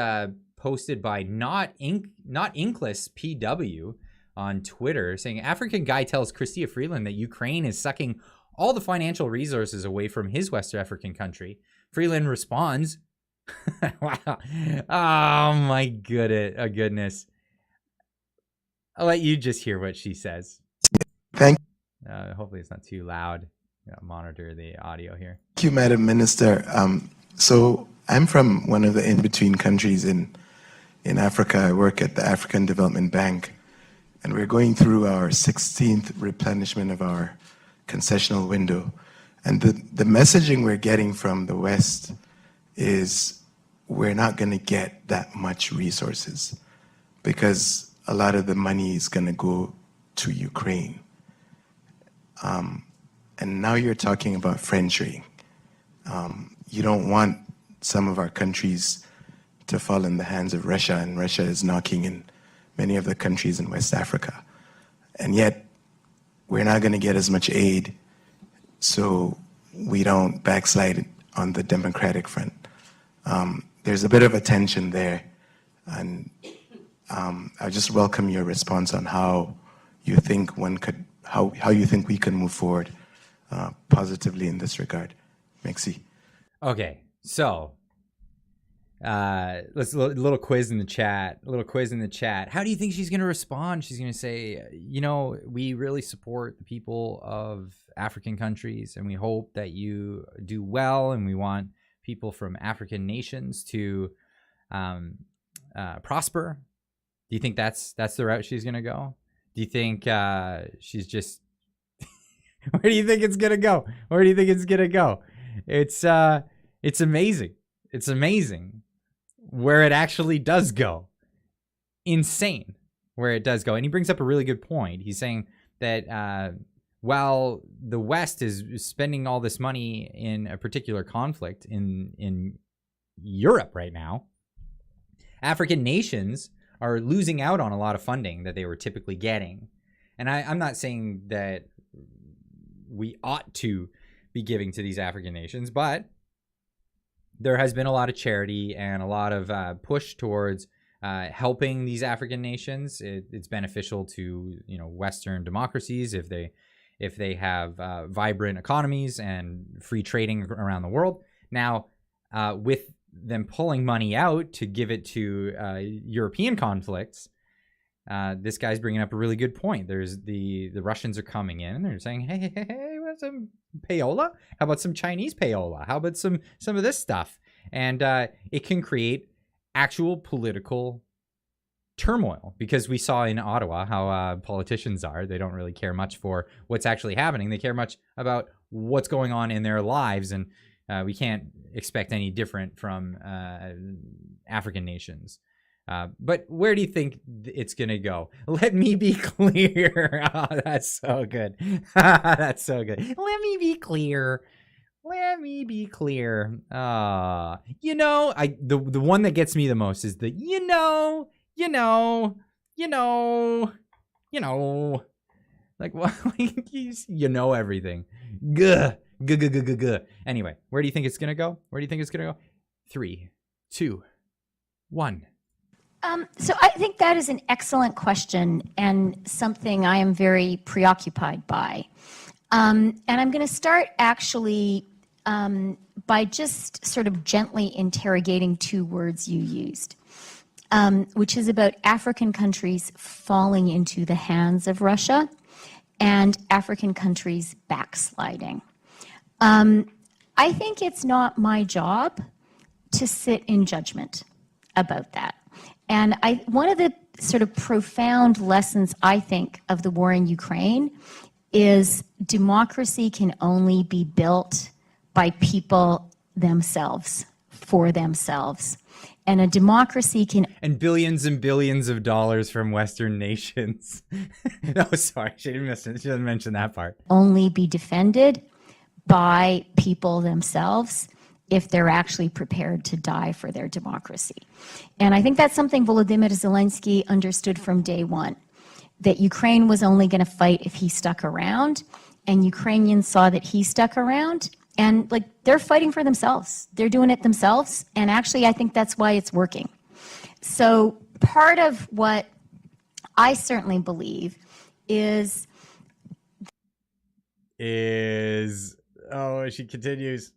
posted by Not Inkless PW on Twitter, saying African guy tells Chrystia Freeland that Ukraine is sucking all the financial resources away from his West African country. Freeland responds, wow. Oh my goodness. I'll let you just hear what she says. Thank hopefully it's not too loud. Monitor the audio here. you, Madam Minister. So I'm from one of the in-between countries in Africa. I work at the African Development Bank, and we're going through our 16th replenishment of our concessional window. And the messaging we're getting from the West is we're not going to get that much resources because a lot of the money is going to go to Ukraine. And now you're talking about friendship. You don't want some of our countries to fall in the hands of Russia, and Russia is knocking in many of the countries in West Africa. And yet, we're not going to get as much aid, so we don't backslide on the democratic front. There's a bit of a tension there, and I just welcome your response on how you think how you think we can move forward positively in this regard. Merci. Okay, so let's a little quiz in the chat. How do you think she's going to respond? She's going to say, we really support the people of African countries, and we hope that you do well, and we want people from African nations to prosper. Do you think that's the route she's going to go? Do you think she's just where do you think it's going to go? It's amazing. It's amazing where it actually does go. Insane where it does go. And he brings up a really good point. He's saying that while the West is spending all this money in a particular conflict in Europe right now, African nations are losing out on a lot of funding that they were typically getting. And I'm not saying that we ought to be giving to these African nations, but there has been a lot of charity and a lot of push towards helping these African nations. It's beneficial to Western democracies if they have vibrant economies and free trading around the world. Now, with them pulling money out to give it to European conflicts, this guy's bringing up a really good point. There's the Russians are coming in and they're saying, hey, want some payola? How about some Chinese payola? How about some of this stuff? And it can create actual political turmoil, because we saw in Ottawa how politicians are. They don't really care much for what's actually happening. They care much about what's going on in their lives and We can't expect any different from African nations. But where do you think it's going to go? Let me be clear. Oh, that's so good. That's so good. Let me be clear. Let me be clear. The one that gets me the most is the like what? You know everything. Guh. Guh. Anyway, where do you think it's gonna go? 3, 2, 1. So I think that is an excellent question and something I am very preoccupied by. And I'm going to start actually by just sort of gently interrogating 2 words you used, which is about African countries falling into the hands of Russia and African countries backsliding. I think it's not my job to sit in judgment about that. And one of the sort of profound lessons, I think, of the war in Ukraine is democracy can only be built by people themselves, for themselves. And a democracy can... And billions of dollars from Western nations. No, sorry, she didn't mention that part. ...only be defended by people themselves if they're actually prepared to die for their democracy. And I think that's something Volodymyr Zelensky understood from day one, that Ukraine was only going to fight if he stuck around, and Ukrainians saw that he stuck around, and like they're fighting for themselves. They're doing it themselves, and actually I think that's why it's working. So part of what I certainly believe is oh, she continues.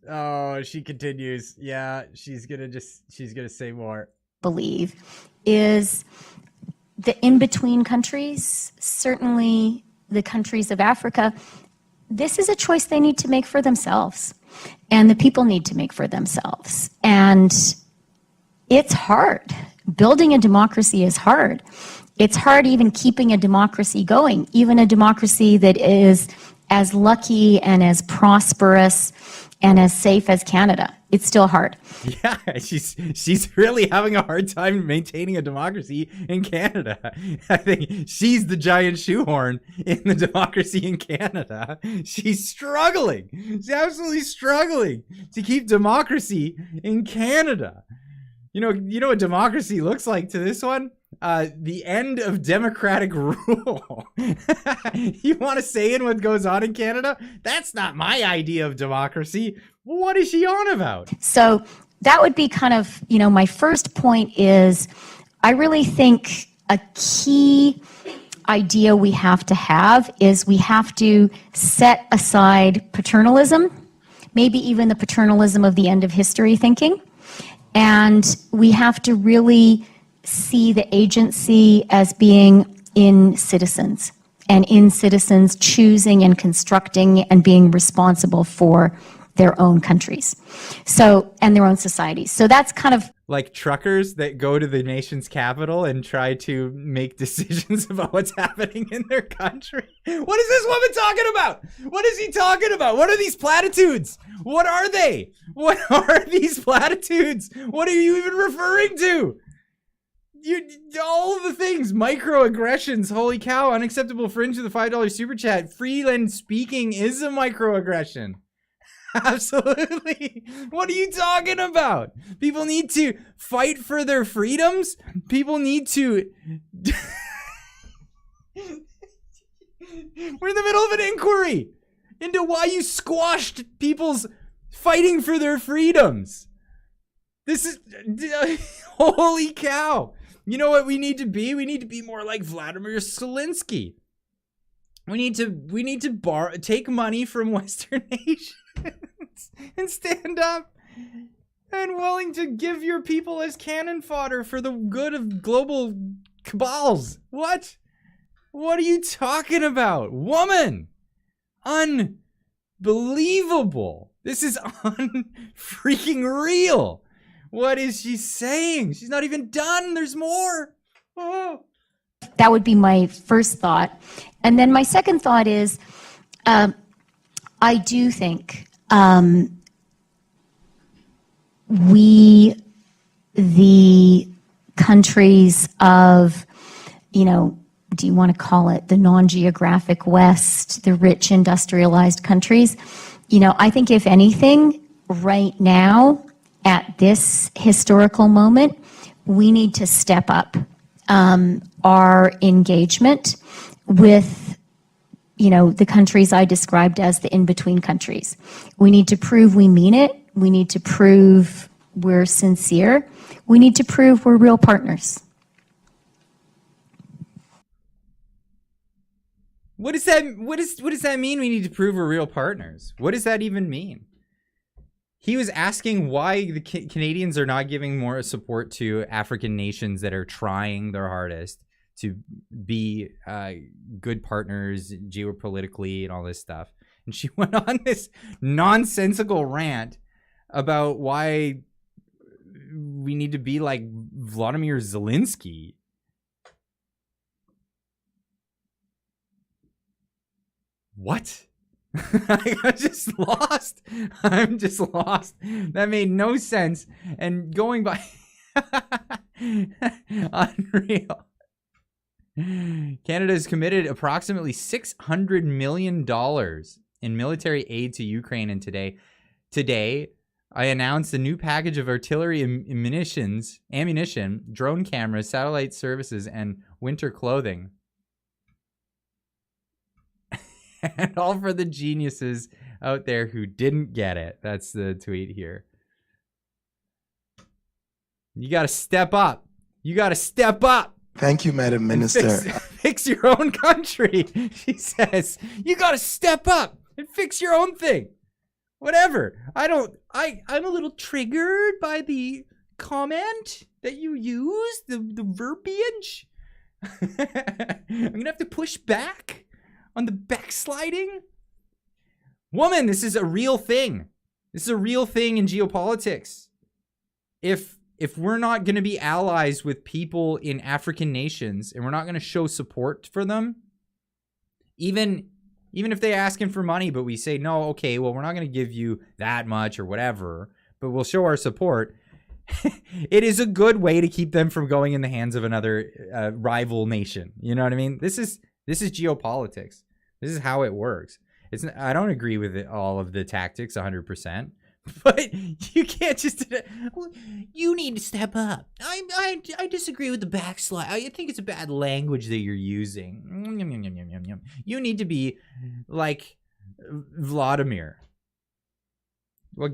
Yeah, she's gonna say more. Believe is the in-between countries, certainly the countries of Africa, this is a choice they need to make for themselves, and the people need to make for themselves. And it's hard. Building a democracy is hard. It's hard even keeping a democracy going, even a democracy that is as lucky and as prosperous and as safe as Canada. It's still hard. Yeah, she's really having a hard time maintaining a democracy in Canada. I think she's the giant shoehorn in the democracy in Canada. She's struggling. She's absolutely struggling to keep democracy in Canada. You know what democracy looks like to this one? The end of democratic rule. You want to say in what goes on in Canada? That's not my idea of democracy. What is she on about? So that would be kind of, my first point is I really think a key idea we have to have is we have to set aside paternalism, maybe even the paternalism of the end of history thinking. And we have to really see the agency as being in citizens, and in citizens choosing and constructing and being responsible for their own countries, and their own societies. So that's kind of like truckers that go to the nation's capital and try to make decisions about what's happening in their country. What is this woman talking about? What is he talking about? What are these platitudes? What are they? What are these platitudes? What are you even referring to? All of the things, microaggressions, holy cow, unacceptable fringe of the $5 super chat. Freeland speaking is a microaggression. Absolutely. What are you talking about? People need to fight for their freedoms. People need to... We're in the middle of an inquiry into why you squashed people's fighting for their freedoms. This is... Holy cow. You know what we need to be? We need to be more like Vladimir Zelensky. We need to take money from Western nations and stand up and willing to give your people as cannon fodder for the good of global cabals. What? What are you talking about? Woman! Unbelievable. This is unfreaking real. What is she saying? She's not even done. There's more. Oh. That would be my first thought. And then my second thought is, I do think we, the countries of, you know, do you want to call it the non-geographic West, the rich industrialized countries? You know, I think if anything, right now, at this historical moment, we need to step up our engagement with, you know, the countries I described as the in-between countries. We need to prove we mean it. We need to prove we're sincere. We need to prove we're real partners. What does that mean? We need to prove we're real partners. What does that even mean? He was asking why the Canadians are not giving more support to African nations that are trying their hardest to be good partners geopolitically and all this stuff. And she went on this nonsensical rant about why we need to be like Vladimir Zelensky. What? I'm just lost. I'm just lost. That made no sense. And going by unreal. Canada has committed approximately $600 million in military aid to Ukraine, and today I announced a new package of artillery ammunition, drone cameras, satellite services, and winter clothing. And all for the geniuses out there who didn't get it. That's the tweet here. You got to step up. You got to step up. Thank you, Madam Minister. Fix your own country, she says. You got to step up and fix your own thing. Whatever. I'm a little triggered by the comment that you used, the verbiage. I'm going to have to push back on the backsliding. Woman, this is a real thing. This is a real thing in geopolitics. If we're not going to be allies with people in African nations and we're not going to show support for them, even if they're asking for money, but we say, no, okay, well, we're not going to give you that much or whatever, but we'll show our support. It is a good way to keep them from going in the hands of another rival nation. You know what I mean? This is geopolitics. This is how it works. I don't agree with all of the tactics 100%, but you can't just. You need to step up. I disagree with the backslide. I think it's a bad language that you're using. You need to be like Vladimir. Well,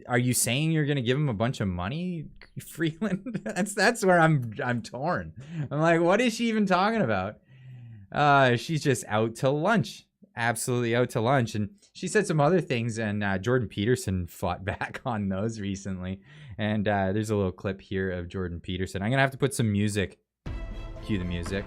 are you saying you're gonna give him a bunch of money, Freeland? That's where I'm torn. I'm like, what is she even talking about? She's just out to lunch, absolutely out to lunch. And she said some other things, and Jordan Peterson fought back on those recently. And there's a little clip here of Jordan Peterson. I'm gonna have to put some music, cue the music,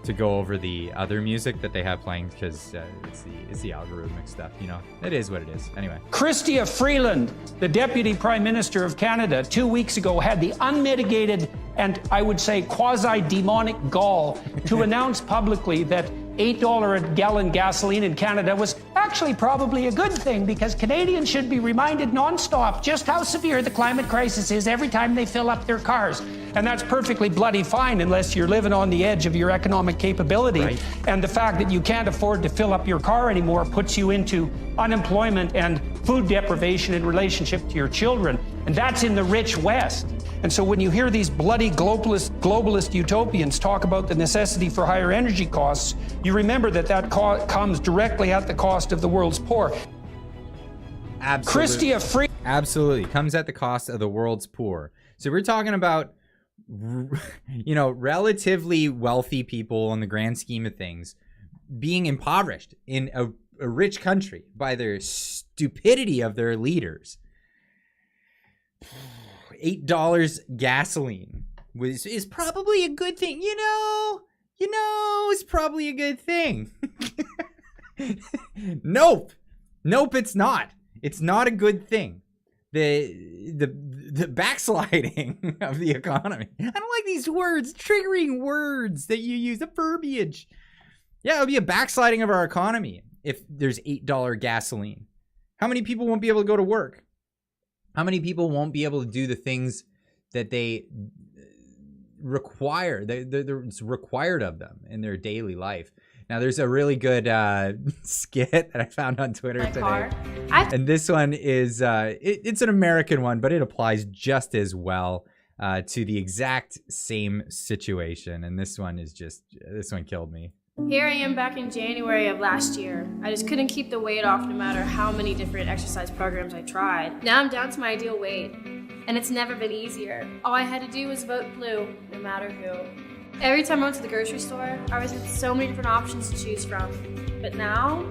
to go over the other music that they have playing, because it's the algorithmic stuff, you know. It is what it is. Anyway. Chrystia Freeland, the Deputy Prime Minister of Canada, 2 weeks ago had the unmitigated and I would say quasi-demonic gall to announce publicly that $8 a gallon gasoline in Canada was actually probably a good thing, because Canadians should be reminded nonstop just how severe the climate crisis is every time they fill up their cars. And that's perfectly bloody fine unless you're living on the edge of your economic capability. Right. And the fact that you can't afford to fill up your car anymore puts you into unemployment and food deprivation in relationship to your children. And that's in the rich West. And so when you hear these bloody globalist utopians talk about the necessity for higher energy costs, you remember that comes directly at the cost of the world's poor. Absolutely. Absolutely. Comes at the cost of the world's poor. So we're talking about, you know, relatively wealthy people in the grand scheme of things being impoverished in a rich country by their stupidity of their leaders. $8 gasoline is probably a good thing. You know, it's probably a good thing. Nope, it's not. It's not a good thing. The backsliding of the economy. I don't like these words, triggering words that you use, the verbiage. Yeah, it'll be a backsliding of our economy if there's $8 gasoline. How many people won't be able to go to work? How many people won't be able to do the things that they require, it's required of them in their daily life? Now, there's a really good skit that I found on Twitter today. And this one is, it's an American one, but it applies just as well to the exact same situation. And this one killed me. Here I am back in January of last year. I just couldn't keep the weight off no matter how many different exercise programs I tried. Now I'm down to my ideal weight, and it's never been easier. All I had to do was vote blue, no matter who. Every time I went to the grocery store, I was with so many different options to choose from. But now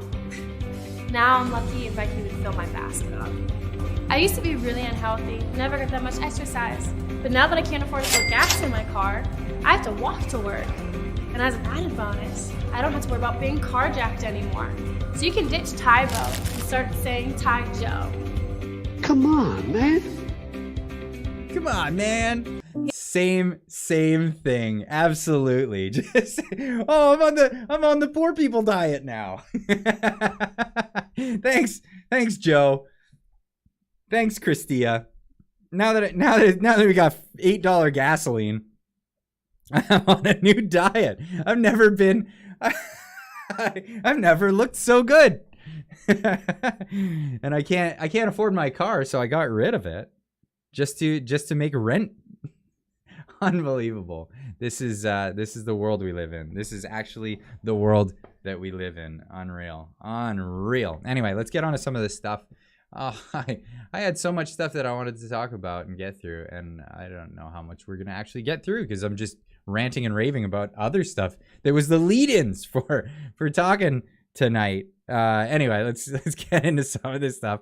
I'm lucky if I can even fill my basket up. I used to be really unhealthy, never got that much exercise. But now that I can't afford to put gas in my car, I have to walk to work. And as an added bonus, I don't have to worry about being carjacked anymore. So you can ditch Tybo and start saying Ty Joe. Come on, man. Come on, man. Same thing. Absolutely. Just I'm on the poor people diet now. Thanks, Joe. Thanks, Christia. Now that we got $8 gasoline, I'm on a new diet. I've never looked so good. And I can't afford my car, so I got rid of it just to make rent. Unbelievable. This is the world we live in. This is actually the world that we live in. Unreal. Anyway, let's get on to some of this stuff. I had so much stuff that I wanted to talk about and get through, and I don't know how much we're gonna actually get through because I'm just ranting and raving about other stuff that was the lead-ins for talking tonight. Anyway, let's get into some of this stuff.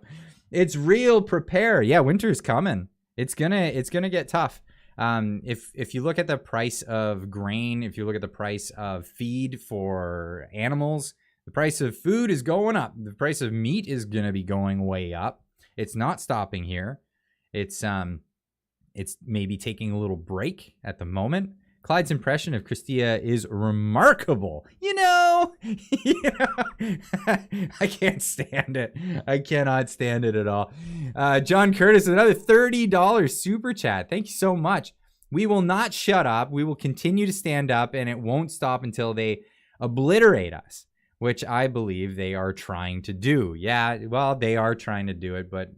It's real. Prepare. Yeah, winter's coming. It's gonna get tough. If you look at the price of grain, if you look at the price of feed for animals, the price of food is going up. The price of meat is going to be going way up. It's not stopping here. It's maybe taking a little break at the moment. Clyde's impression of Christia is remarkable. I can't stand it. I cannot stand it at all. John Curtis, another $30 super chat. Thank you so much. We will not shut up. We will continue to stand up, and it won't stop until they obliterate us, which I believe they are trying to do. Yeah, well, they are trying to do it, but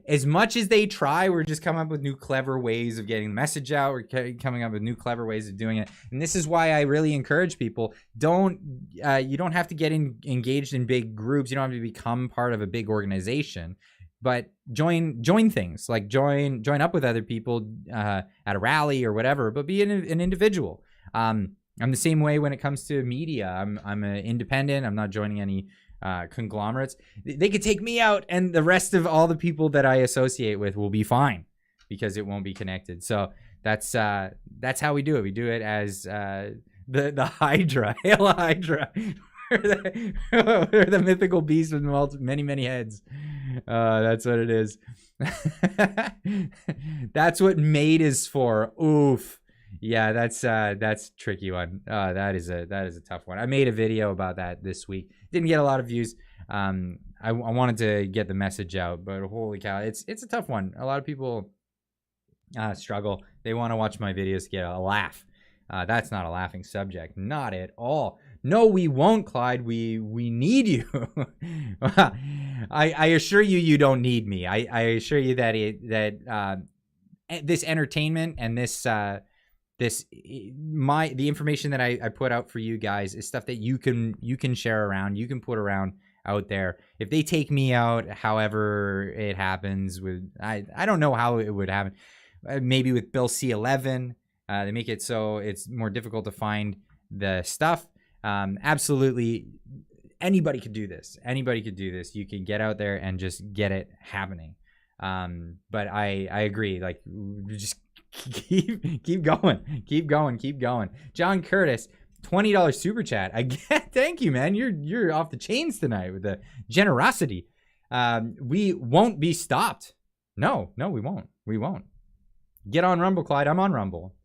as much as they try, we're just coming up with new clever ways of getting the message out. We're coming up with new clever ways of doing it. And this is why I really encourage people, you don't have to get engaged in big groups. You don't have to become part of a big organization, but join things, like join up with other people at a rally or whatever, but be an individual. I'm the same way when it comes to media. I'm an independent. I'm not joining any conglomerates. They could take me out, and the rest of all the people that I associate with will be fine because it won't be connected. So that's how we do it. We do it as the Hydra, Hail Hydra, or the mythical beast with many heads. That's what it is. That's what mate is for. Oof. Yeah, that's a tricky one. That is a tough one. I made a video about that this week. Didn't get a lot of views. I wanted to get the message out, but holy cow, it's a tough one. A lot of people struggle. They want to watch my videos to get a laugh. That's not a laughing subject, not at all. No, we won't, Clyde. We need you. I assure you don't need me. I assure you that this entertainment and the information that I put out for you guys is stuff that you can share around, you can put around out there. If they take me out, however it happens with, I don't know how it would happen. Maybe with Bill C-11, they make it so it's more difficult to find the stuff. Absolutely, anybody could do this. Anybody could do this. You can get out there and just get it happening. But I agree. Like, just keep going. John Curtis, $20 super chat. Thank you, man. You're off the chains tonight with the generosity. We won't be stopped. No, we won't. Get on Rumble, Clyde. I'm on Rumble.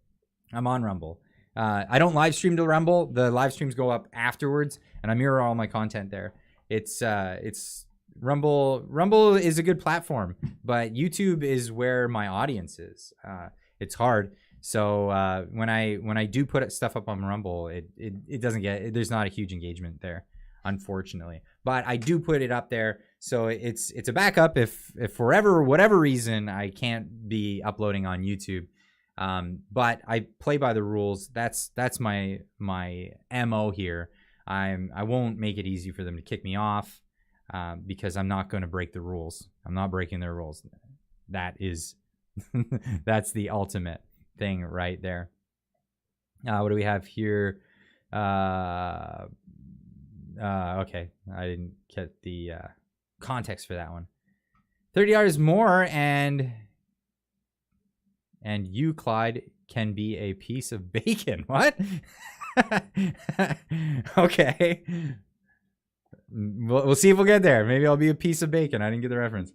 I don't live stream to Rumble. The live streams go up afterwards, and I mirror all my content there. It's Rumble is a good platform, but YouTube is where my audience is. It's hard. So when I do put stuff up on Rumble, it doesn't get, there's not a huge engagement there, unfortunately. But I do put it up there, so it's a backup if for whatever reason I can't be uploading on YouTube. But I play by the rules. That's my MO here. I won't make it easy for them to kick me off, because I'm not going to break the rules. I'm not breaking their rules. That is that's the ultimate thing right there. What do we have here? Okay, I didn't get the context for that one. $30 more, and you, Clyde, can be a piece of bacon. What? Okay. We'll see if we'll get there. Maybe I'll be a piece of bacon. I didn't get the reference.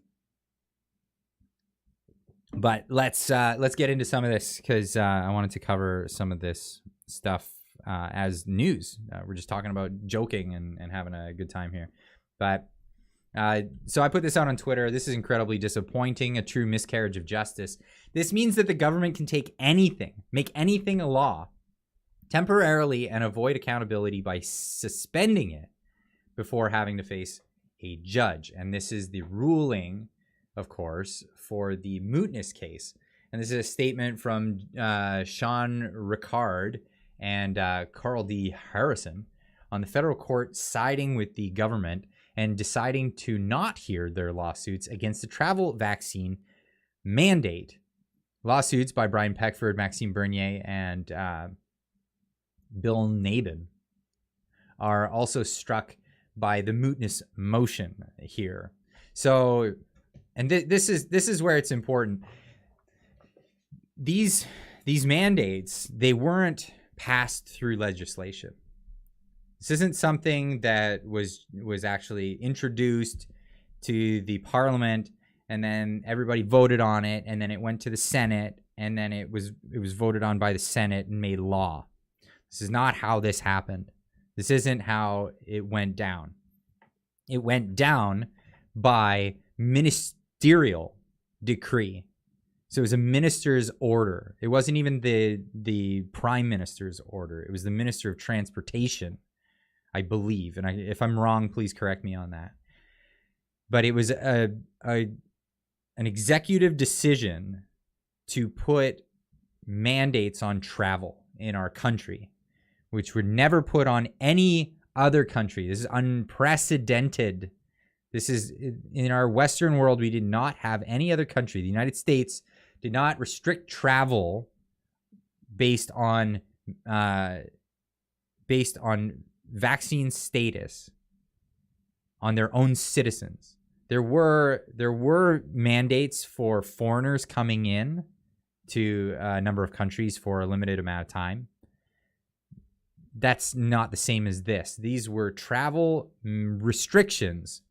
But let's get into some of this, because I wanted to cover some of this stuff as news. We're just talking about joking and having a good time here. But so I put this out on Twitter. This is incredibly disappointing, a true miscarriage of justice. This means that the government can take anything, make anything a law temporarily, and avoid accountability by suspending it before having to face a judge. And this is the ruling, of course, for the mootness case. And this is a statement from Sean Ricard and Carl D. Harrison on the federal court siding with the government and deciding to not hear their lawsuits against the travel vaccine mandate. Lawsuits by Brian Peckford, Maxime Bernier, and Bill Nabin are also struck by the mootness motion here. So, and this is where it's important. These mandates, they weren't passed through legislation. This isn't something that was actually introduced to the parliament, and then everybody voted on it, and then it went to the Senate, and then it was voted on by the Senate and made law. This is not how this happened. This isn't how it went down. It went down by ministerial decree. So it was a minister's order. It wasn't even the prime minister's order. It was the minister of transportation, I believe. And if I'm wrong, please correct me on that. But it was an executive decision to put mandates on travel in our country, which were never put on any other country. This is unprecedented. This is, in our Western world, we did not have any other country. The United States did not restrict travel based on vaccine status on their own citizens. There were mandates for foreigners coming in to a number of countries for a limited amount of time. That's not the same as this. These were travel restrictions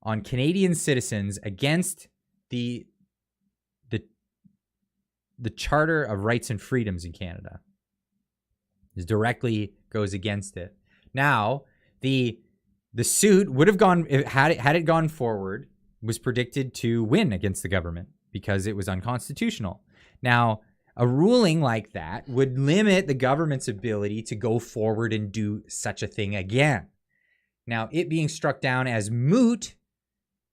on Canadian citizens against the Charter of Rights and Freedoms in Canada. This directly goes against it. Now, the suit would have gone, had it gone forward, was predicted to win against the government because it was unconstitutional. Now, a ruling like that would limit the government's ability to go forward and do such a thing again. Now, it being struck down as moot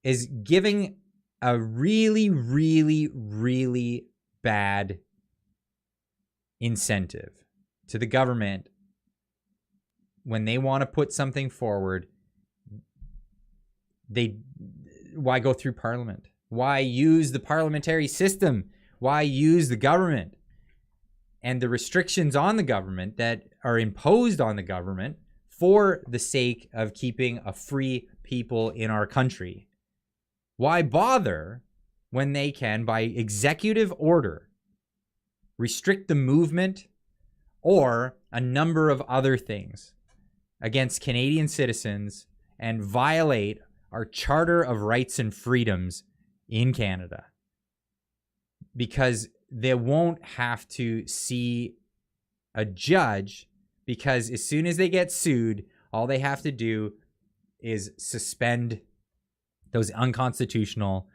is giving a really, really, really bad incentive to the government when they want to put something forward. Why go through Parliament? Why use the parliamentary system? Why use the government and the restrictions on the government that are imposed on the government for the sake of keeping a free people in our country? Why bother when they can, by executive order, restrict the movement or a number of other things against Canadian citizens and violate our Charter of Rights and Freedoms in Canada? Because they won't have to see a judge, because as soon as they get sued, all they have to do is suspend those unconstitutional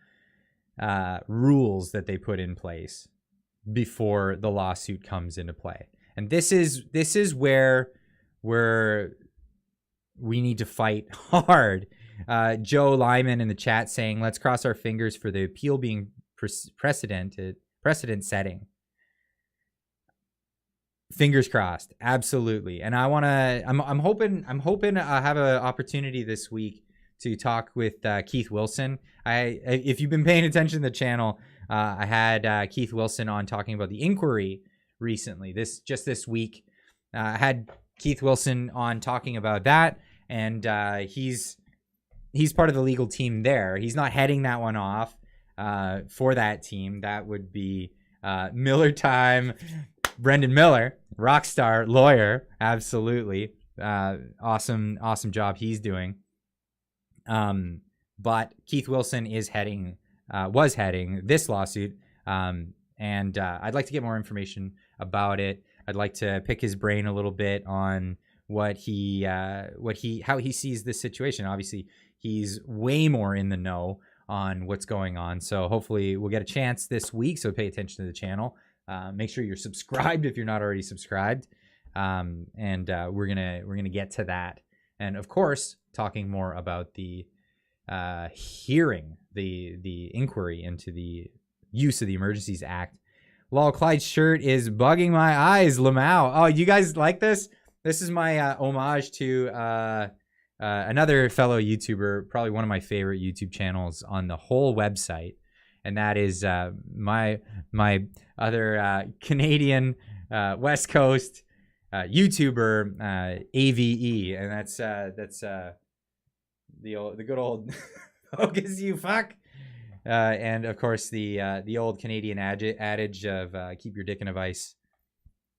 rules that they put in place before the lawsuit comes into play. And this is where we need to fight hard. Joe Lyman in the chat saying, let's cross our fingers for the appeal being precedent setting. Fingers crossed. Absolutely. And I'm hoping I have an opportunity this week to talk with Keith Wilson. If you've been paying attention to the channel, I had Keith Wilson on talking about the inquiry recently. This week, I had Keith Wilson on talking about that, and he's part of the legal team there. He's not heading that one off for that team. That would be Miller time. Brendan Miller, rock star lawyer, absolutely, awesome job he's doing. But Keith Wilson was heading this lawsuit, and I'd like to get more information about it. I'd like to pick his brain a little bit on how he sees this situation. Obviously, he's way more in the know on what's going on. So hopefully we'll get a chance this week. So pay attention to the channel. Make sure you're subscribed if you're not already subscribed. And we're gonna get to that. And of course, talking more about the hearing, the inquiry into the use of the Emergencies Act. Lol, Clyde's shirt is bugging my eyes, Lamau. Oh, you guys like this? This is my homage to another fellow YouTuber, probably one of my favorite YouTube channels on the whole website. And that is my other Canadian West Coast YouTuber, AVE, and that's the good old focus you fuck, and of course the old Canadian adage of keep your dick in a vice.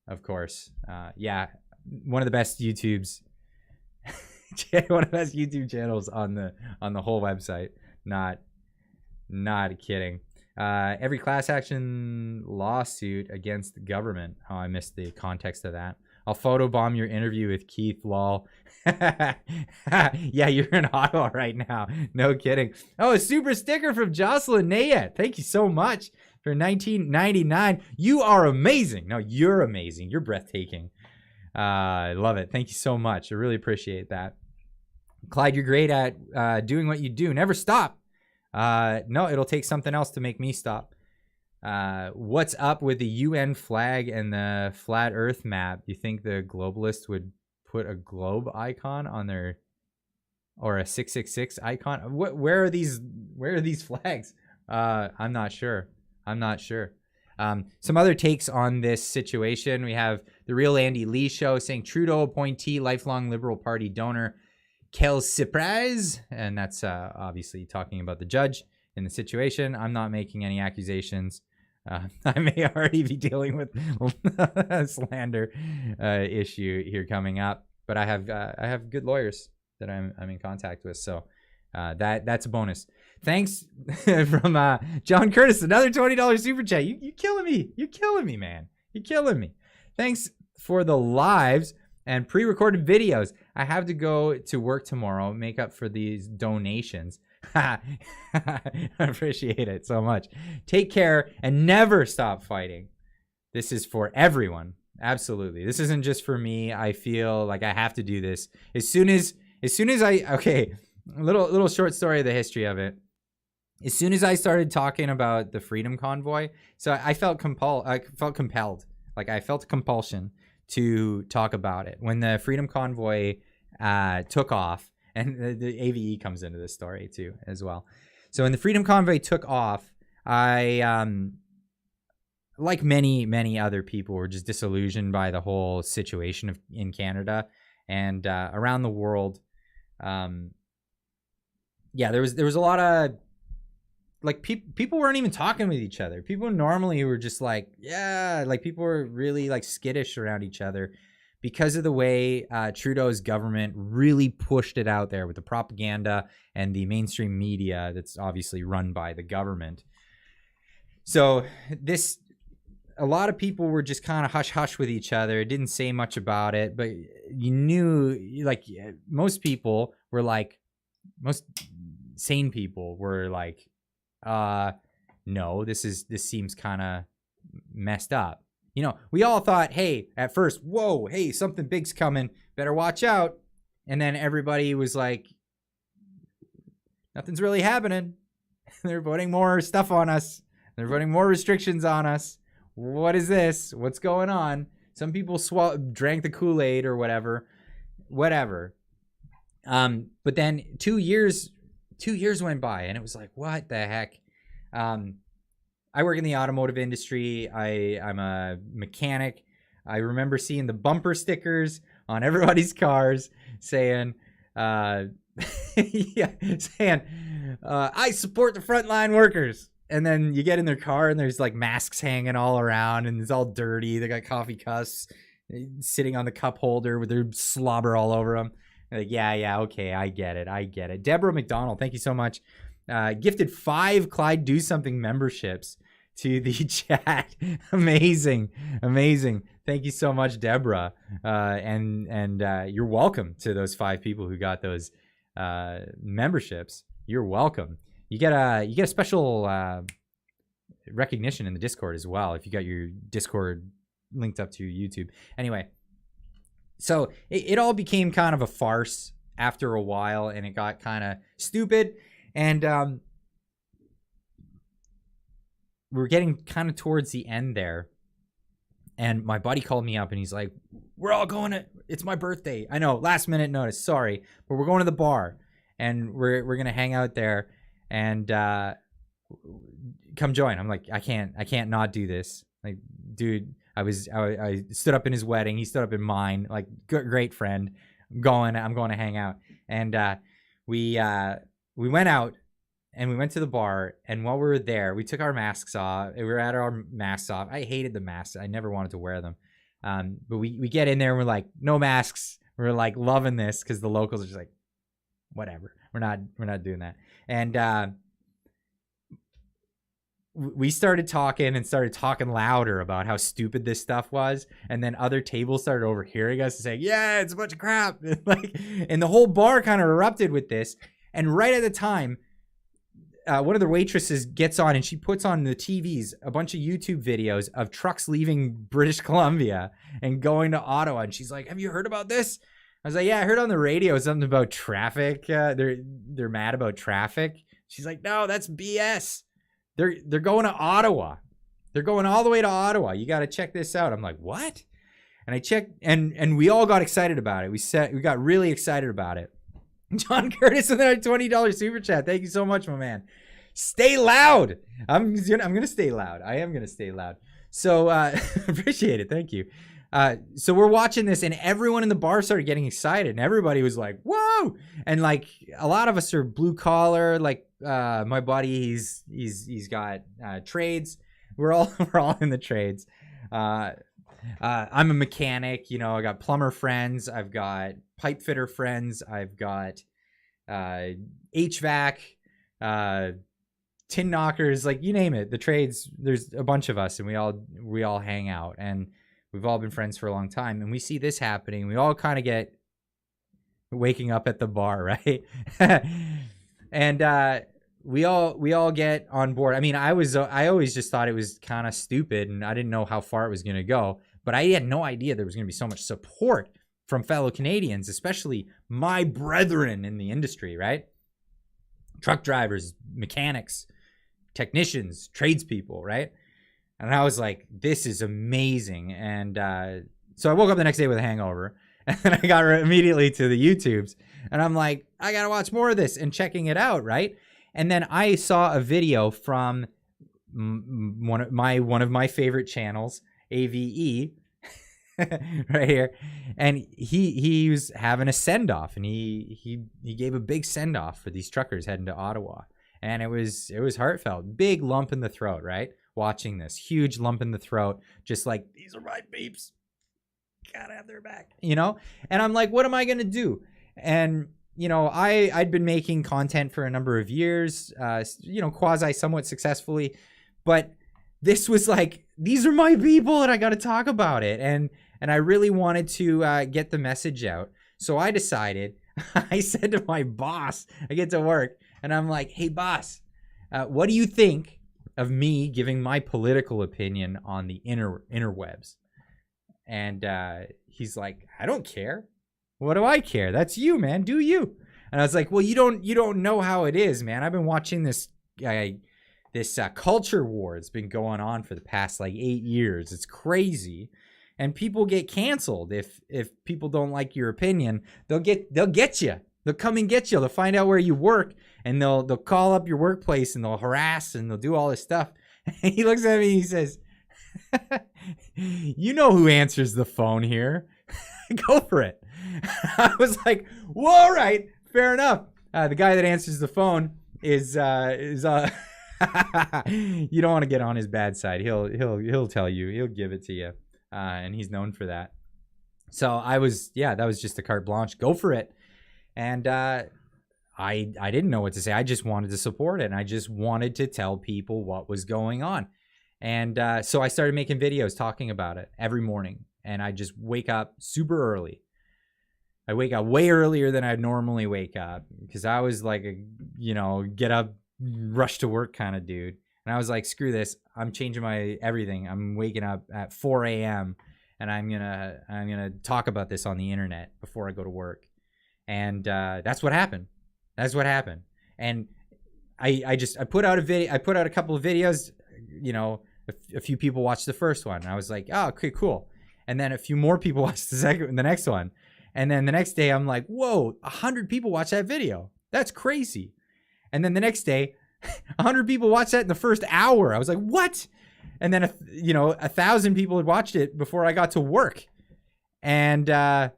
Of course, yeah, one of the best YouTubes, one of the best YouTube channels on the whole website. Not kidding. Every class action lawsuit against the government. Oh, I missed the context of that. I'll photobomb your interview with Keith, lol. Yeah, you're in Ottawa right now. No kidding. Oh, a super sticker from Jocelyn Nayet. Thank you so much for $19.99. You are amazing. No, you're amazing. You're breathtaking. I love it. Thank you so much. I really appreciate that. Clyde, you're great at doing what you do. Never stop. No, it'll take something else to make me stop. What's up with the UN flag and the flat earth map? You think the globalists would put a globe icon on their, or a 666 icon? Where are these flags? I'm not sure. Some other takes on this situation. We have the Real Andy Lee show saying Trudeau appointee, lifelong Liberal Party donor, Quelle surprise, and that's obviously talking about the judge in the situation. I'm not making any accusations. I may already be dealing with a slander issue here coming up, but I have good lawyers that I'm in contact with, so that's a bonus. Thanks from John Curtis, another $20 super chat. You killing me. You're killing me, man. You're killing me. Thanks for the lives and pre-recorded videos. I have to go to work tomorrow, make up for these donations. I appreciate it so much. Take care and never stop fighting. This is for everyone. Absolutely. This isn't just for me. I feel like I have to do this. As soon as a little short story of the history of it. As soon as I started talking about the Freedom Convoy, so I felt compelled. Like I felt a compulsion to talk about it when the Freedom Convoy took off, and the AVE comes into this story too as well. So when the Freedom Convoy took off, I like many other people were just disillusioned by the whole situation in Canada and around the world. Yeah, there was a lot of like people weren't even talking with each other. People normally were just like, yeah, like people were really like skittish around each other because of the way Trudeau's government really pushed it out there with the propaganda and the mainstream media that's obviously run by the government. So a lot of people were just kind of hush-hush with each other, didn't say much about it, but you knew, like, most people were like, sane people were like, no, this seems kind of messed up. You know, we all thought, hey, at first, whoa, hey, something big's coming, better watch out. And then everybody was like, nothing's really happening. They're putting more stuff on us. They're putting more restrictions on us. What is this? What's going on? Some people drank the Kool-Aid or whatever. But then 2 years went by, and it was like, what the heck? I work in the automotive industry. I'm a mechanic. I remember seeing the bumper stickers on everybody's cars saying, I support the frontline workers. And then you get in their car and there's like masks hanging all around and it's all dirty. They got coffee cups sitting on the cup holder with their slobber all over them. Like, yeah, okay, I get it. Deborah McDonald, thank you so much. Gifted 5 Clyde Do Something memberships to the chat. Amazing. Thank you so much, Deborah. And you're welcome to those 5 people who got those memberships. You're welcome. You get a special recognition in the Discord as well if you got your Discord linked up to YouTube. Anyway, so it all became kind of a farce after a while, and it got kind of stupid. And we're getting kind of towards the end there. And my buddy called me up and he's like, we're all going to, it's my birthday. I know, last minute notice, sorry, but we're going to the bar and we're going to hang out there and come join. I'm like, I can't not do this. Like, dude, I stood up in his wedding. He stood up in mine, like great friend. I'm going to hang out. And we went out and we went to the bar, and while we were there, we took our masks off. We were at our masks off. I hated the masks. I never wanted to wear them. But we get in there and we're like, no masks. We're like loving this because the locals are just like, whatever. We're not doing that. And we started talking louder about how stupid this stuff was. And then other tables started overhearing us and saying, yeah, it's a bunch of crap. And the whole bar kind of erupted with this. And right at the time, one of the waitresses gets on and she puts on the TVs a bunch of YouTube videos of trucks leaving British Columbia and going to Ottawa. And she's like, have you heard about this? I was like, yeah, I heard on the radio something about traffic. They're mad about traffic. She's like, no, that's BS. They're going to Ottawa. They're going all the way to Ottawa. You got to check this out. I'm like, what? And I checked, and we all got excited about it. We got really excited about it. John Curtis with our $20 super chat. Thank you so much, my man. Stay loud. I'm gonna stay loud. I am gonna stay loud. So appreciate it. Thank you. So we're watching this, and everyone in the bar started getting excited, and everybody was like, "Whoa!" And like a lot of us are blue collar. Like my buddy, he's got trades. We're all in the trades. I'm a mechanic. You know, I got plumber friends. I've got pipe fitter friends. I've got HVAC, tin knockers, like you name it. The trades. There's a bunch of us, and we all hang out, and we've all been friends for a long time. And we see this happening. We all kind of get waking up at the bar, right? And we all get on board. I mean, I always just thought it was kind of stupid, and I didn't know how far it was going to go. But I had no idea there was going to be so much support from fellow Canadians, especially my brethren in the industry, right? Truck drivers, mechanics, technicians, tradespeople, right? And I was like, this is amazing. And so I woke up the next day with a hangover, and I got immediately to the YouTubes, and I'm like, I got to watch more of this and checking it out, right? And then I saw a video from one of my favorite channels, AVE, right here, and he was having a send-off, and he gave a big send-off for these truckers heading to Ottawa, and it was heartfelt. Big lump in the throat, right? Watching this, huge lump in the throat, just like, these are my peeps, gotta have their back, you know? And I'm like, what am I gonna do? And you know, I'd been making content for a number of years, you know, quasi somewhat successfully, but this was like, these are my people and I got to talk about it. And I really wanted to get the message out. So I decided, I said to my boss, I get to work And I'm like, hey, boss, what do you think of me giving my political opinion on the interwebs? And he's like, I don't care. What do I care? That's you, man. Do you? And I was like, well, you don't know how it is, man. I've been watching this culture war. It's been going on for the past like 8 years. It's crazy. And people get canceled if people don't like your opinion. They'll get you. They'll come and get you. They'll find out where you work, and they'll call up your workplace, and they'll harass, and they'll do all this stuff. And he looks at me and he says, you know who answers the phone here. Go for it. I was like, well, all right, fair enough. The guy that answers the phone is you don't want to get on his bad side. He'll tell you. He'll give it to you. And he's known for that. So that was just a carte blanche. Go for it. And I didn't know what to say. I just wanted to support it. And I just wanted to tell people what was going on. And so I started making videos talking about it every morning. And I just wake up super early. I wake up way earlier than I'd normally wake up, because I was like get up, rush to work kind of dude. And I was like, screw this. I'm changing my everything. I'm waking up at 4 a.m. and I'm gonna talk about this on the internet before I go to work. And that's what happened. And I put out a video. I put out a couple of videos. A few people watched the first one. And I was like, oh, okay, cool. And then a few more people watched the next one. And then the next day I'm like, whoa, 100 people watched that video. That's crazy. And then the next day, 100 people watched that in the first hour. I was like, what? And then 1,000 people had watched it before I got to work. And 10,000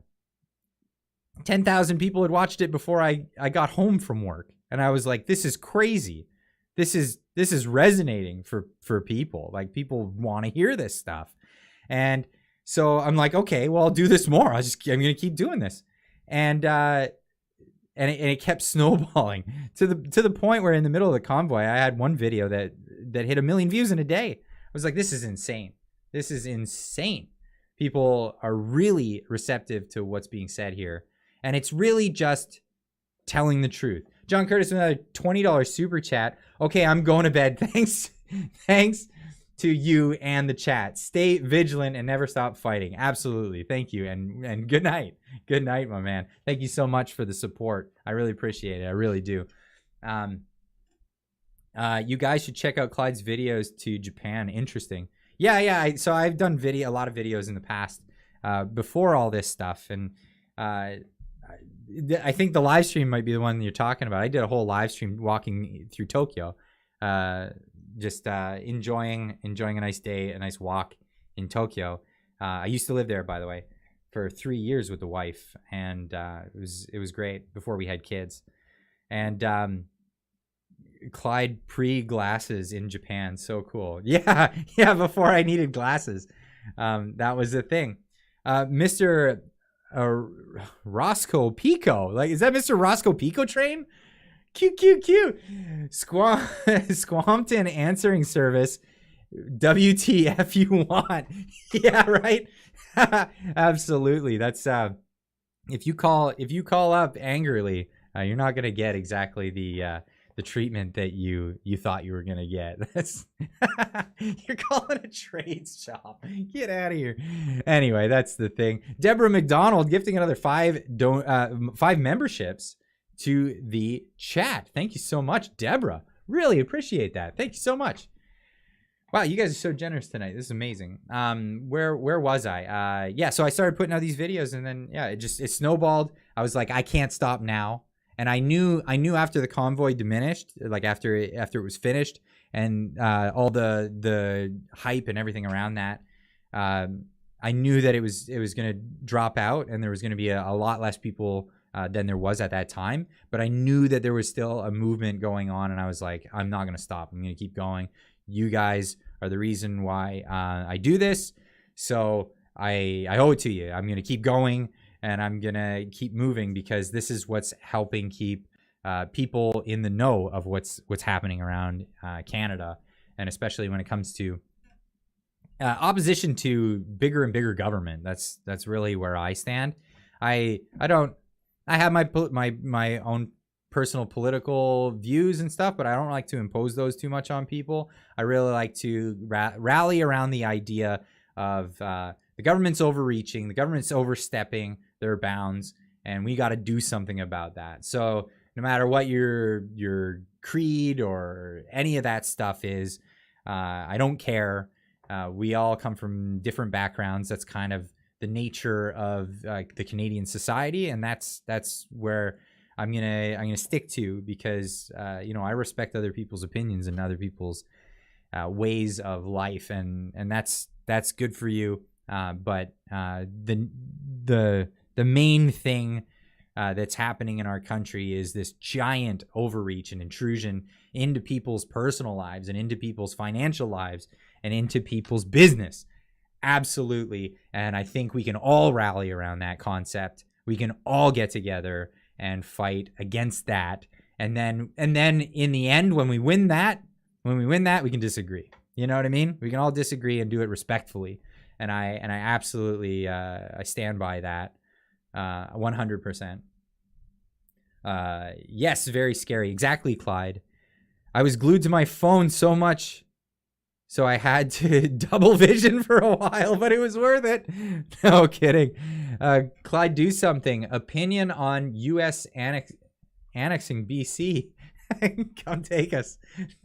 people had watched it before I got home from work. And I was like, this is crazy. This is resonating for people. Like, people want to hear this stuff. And so I'm like, okay, well, I'll do this more. I'm going to keep doing this. And it kept snowballing to the point where in the middle of the convoy, I had one video that hit 1 million views in a day. I was like, this is insane. This is insane. People are really receptive to what's being said here. And it's really just telling the truth. John Curtis with another $20 super chat. Okay, I'm going to bed. Thanks to you and the chat. Stay vigilant and never stop fighting. Absolutely. Thank you. And good night. Good night, my man. Thank you so much for the support. I really appreciate it. I really do. You guys should check out Clyde's videos to Japan. Interesting. Yeah. So I've done a lot of videos in the past before all this stuff. And I think the live stream might be the one you're talking about. I did a whole live stream walking through Tokyo. Just enjoying a nice day, a nice walk in Tokyo. I used to live there, by the way, for 3 years with the wife, and it was great before we had kids. And Clyde pre-glasses in Japan, so cool. Yeah, before I needed glasses, that was the thing. Mr. Roscoe Pico, like, is that Mr. Roscoe Pico train? Cute. Squampton answering service. WTF you want? Yeah, right. Absolutely. That's if you call up angrily, you're not gonna get exactly the treatment that you thought you were gonna get. That's you're calling a trades shop. Get out of here. Anyway, that's the thing. Deborah McDonald gifting another 5 memberships to the chat. Thank you so much, Deborah. Really appreciate that. Thank you so much. Wow, you guys are so generous tonight. This is amazing. Where was I? So I started putting out these videos, and then it snowballed. I was like, I can't stop now. And I knew after the convoy diminished, like after it was finished, and all the hype and everything around that, I knew that it was going to drop out, and there was going to be a lot less people than there was at that time. But I knew that there was still a movement going on, and I was like, I'm not going to stop. I'm going to keep going. You guys are the reason why I do this, so I owe it to you. I'm going to keep going, and I'm going to keep moving, because this is what's helping keep people in the know of what's happening around Canada, and especially when it comes to opposition to bigger and bigger government. That's really where I stand. I have my own personal political views and stuff, but I don't like to impose those too much on people. I really like to rally around the idea of the government's overreaching, the government's overstepping their bounds, and we got to do something about that. So no matter what your creed or any of that stuff is, I don't care. We all come from different backgrounds. That's kind of the nature of the Canadian society, and that's where I'm gonna stick to, because you know, I respect other people's opinions and other people's ways of life, and that's good for you. But the main thing that's happening in our country is this giant overreach and intrusion into people's personal lives and into people's financial lives and into people's business. Absolutely. And I think we can all rally around that concept. We can all get together and fight against that. And then in the end, when we win that, we can disagree. You know what I mean? We can all disagree and do it respectfully. And I absolutely I stand by that 100%. Yes, very scary. Exactly, Clyde. I was glued to my phone so much, so I had to double vision for a while, but it was worth it. No kidding. Clyde, do something. Opinion on U.S. annexing BC. Come take us.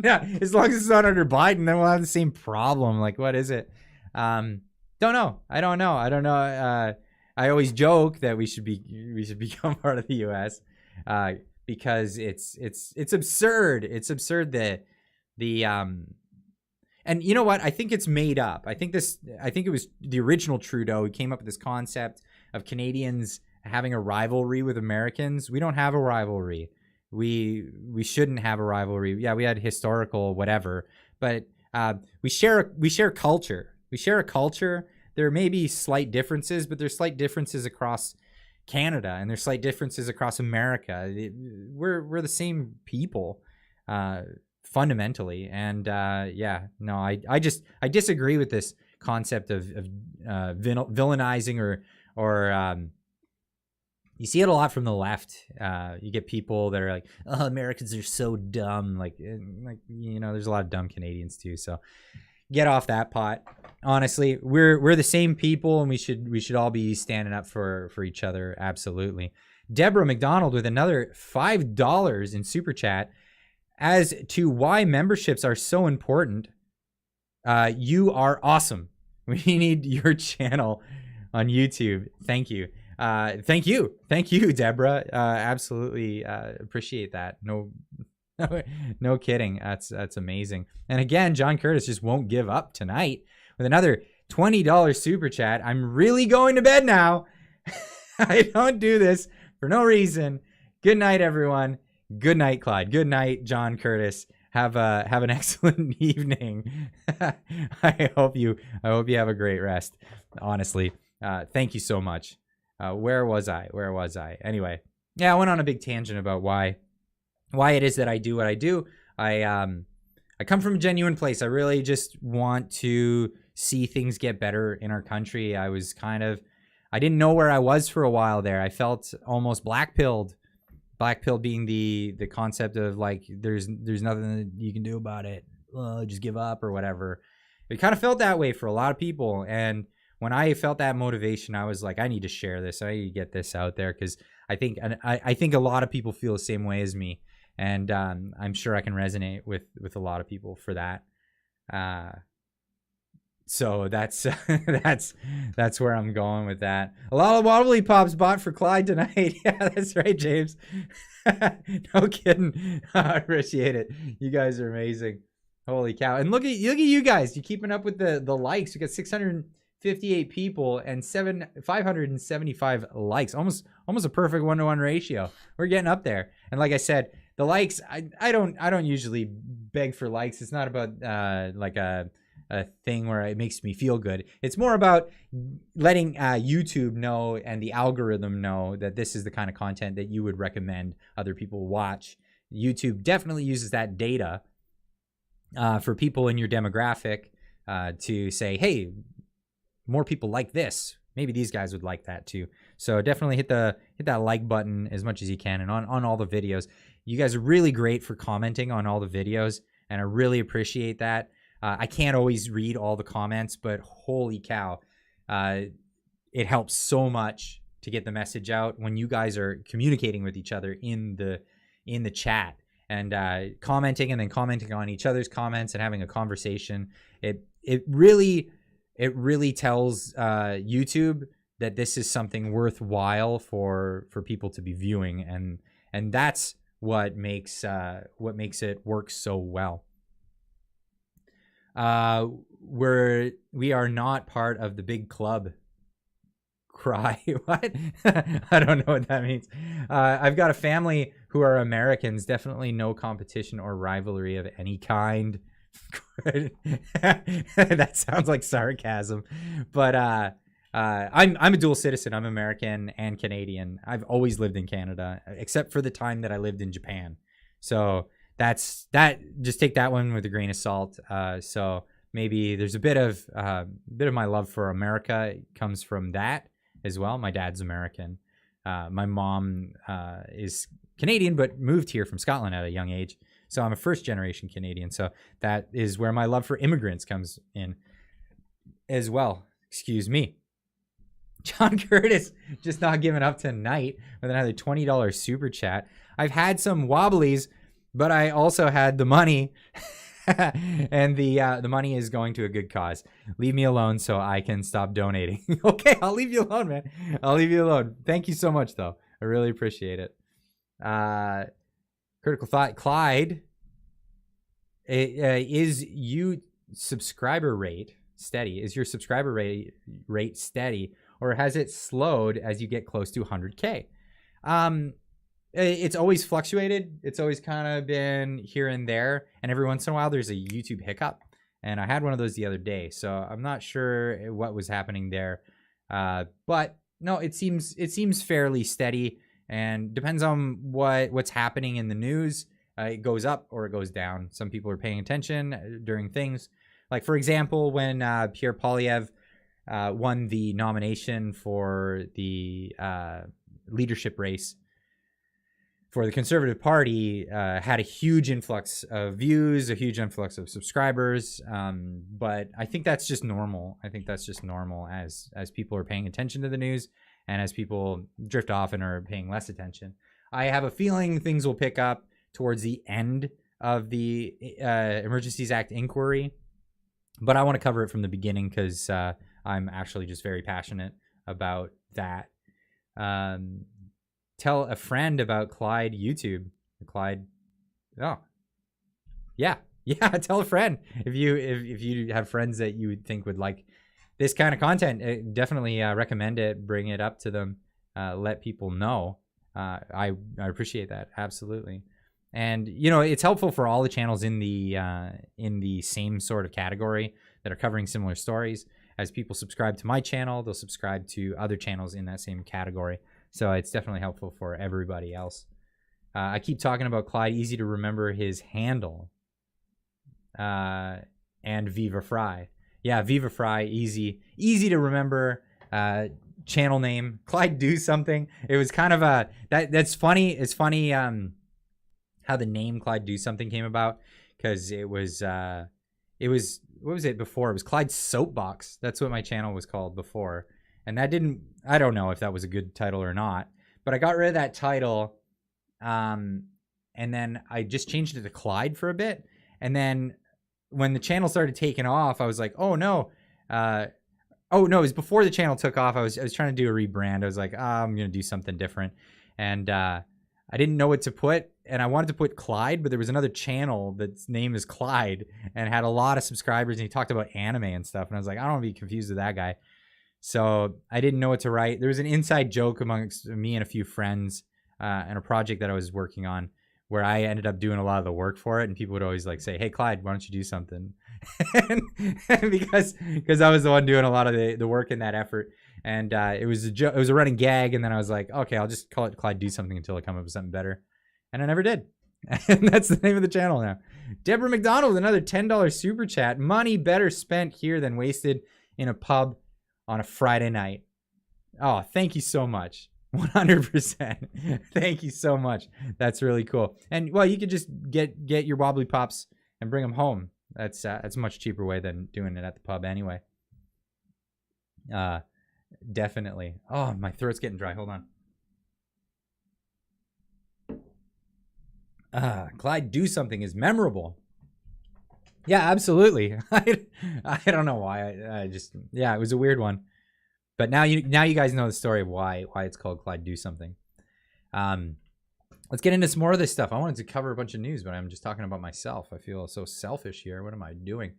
Yeah, as long as it's not under Biden, then we'll have the same problem. Like, what is it? Don't know. I don't know. I always joke that we should become part of the U.S. Because it's absurd. It's absurd that and you know what? I think it's made up. I think it was the original Trudeau who came up with this concept of Canadians having a rivalry with Americans. We don't have a rivalry. We shouldn't have a rivalry. Yeah, we had historical whatever, but we share culture. We share a culture. There may be slight differences, but there's slight differences across Canada, and there's slight differences across America. We're the same people. Fundamentally. And yeah, no, I disagree with this concept of villainizing or you see it a lot from the left. You get people that are like, oh, Americans are so dumb. Like, you know, there's a lot of dumb Canadians too. So get off that pot. Honestly, we're the same people, and we should all be standing up for each other. Absolutely. Deborah McDonald with another $5 in super chat. As to why memberships are so important, you are awesome. We need your channel on YouTube. Thank you. Thank you, Deborah. Absolutely appreciate that. No kidding. That's amazing. And again, John Curtis just won't give up tonight with another $20 super chat. I'm really going to bed now. I don't do this for no reason. Good night, everyone. Good night, Clyde. Good night, John Curtis. Have an excellent evening. I hope you have a great rest. Honestly, thank you so much. Where was I? Anyway, yeah, I went on a big tangent about why it is that I do what I do. I come from a genuine place. I really just want to see things get better in our country. I didn't know where I was for a while there. I felt almost black-pilled. Black pill being the concept of like there's nothing that you can do about it. Just give up or whatever. It kind of felt that way for a lot of people, and when I felt that motivation, I was like, I need to share this. I need to get this out there, because I think a lot of people feel the same way as me, and I'm sure I can resonate with a lot of people for that. So that's where I'm going with that. A lot of wobbly pops bought for Clyde tonight. Yeah, that's right, James. No kidding. I appreciate it. You guys are amazing. Holy cow! And look at you guys. You keeping up with the likes. We got 658 people and 575 likes. Almost a perfect 1-to-1 ratio. We're getting up there. And like I said, the likes. I don't usually beg for likes. It's not about like a thing where it makes me feel good. It's more about letting YouTube know and the algorithm know that this is the kind of content that you would recommend other people watch. YouTube definitely uses that data for people in your demographic to say, hey, more people like this. Maybe these guys would like that too. So definitely hit that like button as much as you can, and on all the videos. You guys are really great for commenting on all the videos, and I really appreciate that. I can't always read all the comments, but holy cow, it helps so much to get the message out when you guys are communicating with each other in the chat and commenting, and then commenting on each other's comments and having a conversation. It really tells YouTube that this is something worthwhile for people to be viewing, and that's what makes it work so well. We are not part of the big club. Cry. What? I don't know what that means. I've got a family who are Americans. Definitely no competition or rivalry of any kind. That sounds like sarcasm, but I'm a dual citizen. I'm American and Canadian. I've always lived in Canada, except for the time that I lived in Japan. So that's that. Just take that one with a grain of salt. So maybe there's a bit of my love for America comes from that as well. My dad's American. My mom is Canadian, but moved here from Scotland at a young age. So I'm a first generation Canadian. So that is where my love for immigrants comes in as well. Excuse me. John Curtis just not giving up tonight with another $20 super chat. I've had some wobblies, but I also had the money, and the money is going to a good cause. Leave me alone so I can stop donating. Okay, I'll leave you alone, man. I'll leave you alone. Thank you so much, though. I really appreciate it. Critical thought, Clyde. Is you subscriber rate steady? Is your subscriber rate steady, or has it slowed as you get close to 100K? It's always fluctuated. It's always kind of been here and there, and every once in a while there's a YouTube hiccup, and I had one of those the other day, so I'm not sure what was happening there. But no, it seems fairly steady, and depends on what's happening in the news. It goes up or it goes down. Some people are paying attention during things. Like, for example, when Pierre Poilievre won the nomination for the leadership race for the Conservative Party, had a huge influx of views, a huge influx of subscribers. But I think that's just normal. I think that's just normal as people are paying attention to the news and as people drift off and are paying less attention. I have a feeling things will pick up towards the end of the Emergencies Act inquiry, but I want to cover it from the beginning because I'm actually just very passionate about that. Tell a friend about Clyde YouTube. Clyde, oh, yeah, tell a friend. If you have friends that you would think would like this kind of content, definitely recommend it, bring it up to them, let people know. I appreciate that, absolutely. And, you know, it's helpful for all the channels in the same sort of category that are covering similar stories. As people subscribe to my channel, they'll subscribe to other channels in that same category. So it's definitely helpful for everybody else. I keep talking about Clyde, easy to remember his handle. And Viva Fry. Yeah, Viva Fry, easy to remember. Channel name, Clyde Do Something. It was kind of a, that's funny. It's funny, how the name Clyde Do Something came about, because it was what was it before? It was Clyde's Soapbox. That's what my channel was called before, and that didn't, I don't know if that was a good title or not, but I got rid of that title, and then I just changed it to Clyde for a bit, and then when the channel started taking off, I was like, oh no, it was before the channel took off. I was trying to do a rebrand. I was like, I'm gonna do something different, and I didn't know what to put, and I wanted to put Clyde, but there was another channel that's name is Clyde and had a lot of subscribers, and he talked about anime and stuff, and I was like, I don't want to be confused with that guy. So I didn't know what to write. There was an inside joke amongst me and a few friends and a project that I was working on where I ended up doing a lot of the work for it, and people would always like say, hey, Clyde, why don't you do something? and because I was the one doing a lot of the work in that effort. And it was a running gag, and then I was like, okay, I'll just call it Clyde Do Something until I come up with something better. And I never did. And that's the name of the channel now. Deborah McDonald, another $10 super chat. Money better spent here than wasted in a pub on a Friday night. Oh, thank you so much. 100%. Thank you so much. That's really cool. And well, you could just get your wobbly pops and bring them home. That's a much cheaper way than doing it at the pub anyway. Definitely. Oh, my throat's getting dry. Hold on. Clyde Do Something is memorable. Yeah, absolutely. I don't know why. I just, yeah, it was a weird one. But now you guys know the story of why it's called Clyde Do Something. Let's get into some more of this stuff. I wanted to cover a bunch of news, but I'm just talking about myself. I feel so selfish here. What am I doing?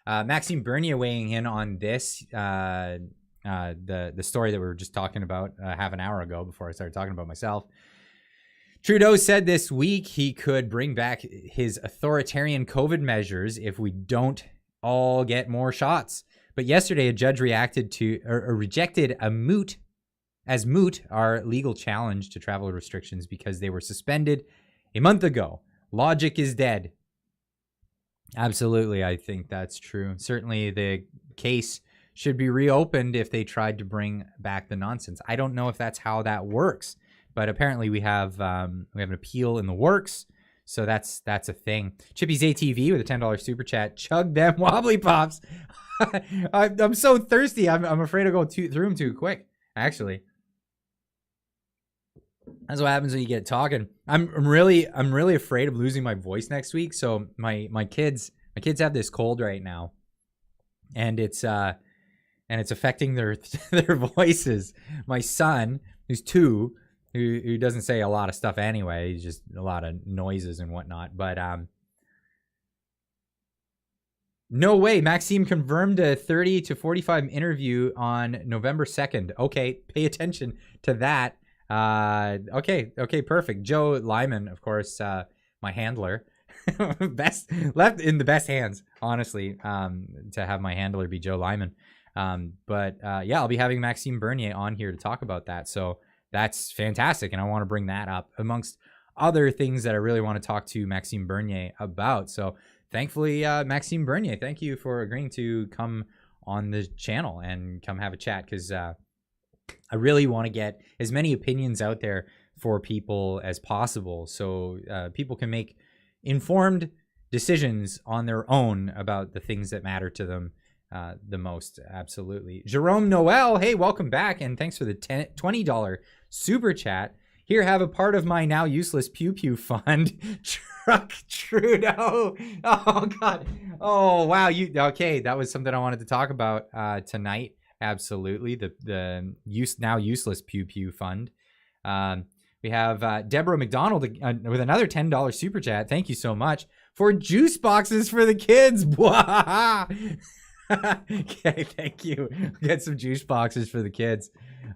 Maxime Bernier weighing in on this, the story that we were just talking about half an hour ago before I started talking about myself. Trudeau said this week he could bring back his authoritarian COVID measures if we don't all get more shots. But yesterday, a judge reacted to or rejected moot our legal challenge to travel restrictions because they were suspended a month ago. Logic is dead. Absolutely, I think that's true. Certainly, the case should be reopened if they tried to bring back the nonsense. I don't know if that's how that works, but apparently we have an appeal in the works. So that's a thing. Chippy's ATV with a $10 super chat. Chug them wobbly pops. I'm so thirsty. I'm afraid to go through them too quick. Actually, that's what happens when you get talking. I'm really afraid of losing my voice next week. So my kids have this cold right now, and it's affecting their voices. My son, who's 2, who doesn't say a lot of stuff anyway. He's just a lot of noises and whatnot. But no way. Maxime confirmed a 30 to 45 interview on November 2nd. Okay, pay attention to that. Okay, perfect. Joe Lyman, of course, my handler. Left in the best hands, honestly, to have my handler be Joe Lyman. But yeah, I'll be having Maxime Bernier on here to talk about that. So that's fantastic. And I want to bring that up amongst other things that I really want to talk to Maxime Bernier about. So thankfully, Maxime Bernier, thank you for agreeing to come on the channel and come have a chat, because I really want to get as many opinions out there for people as possible, so people can make informed decisions on their own about the things that matter to them the most. Absolutely. Jerome Noel, hey, welcome back, and thanks for the $20 super chat. Here, have a part of my now useless pew pew fund. Truck Trudeau. Oh God. Oh wow. Okay? That was something I wanted to talk about tonight. Absolutely. The now useless pew pew fund. We have Deborah McDonald with another $10 super chat. Thank you so much for juice boxes for the kids. Okay, thank you. Get some juice boxes for the kids.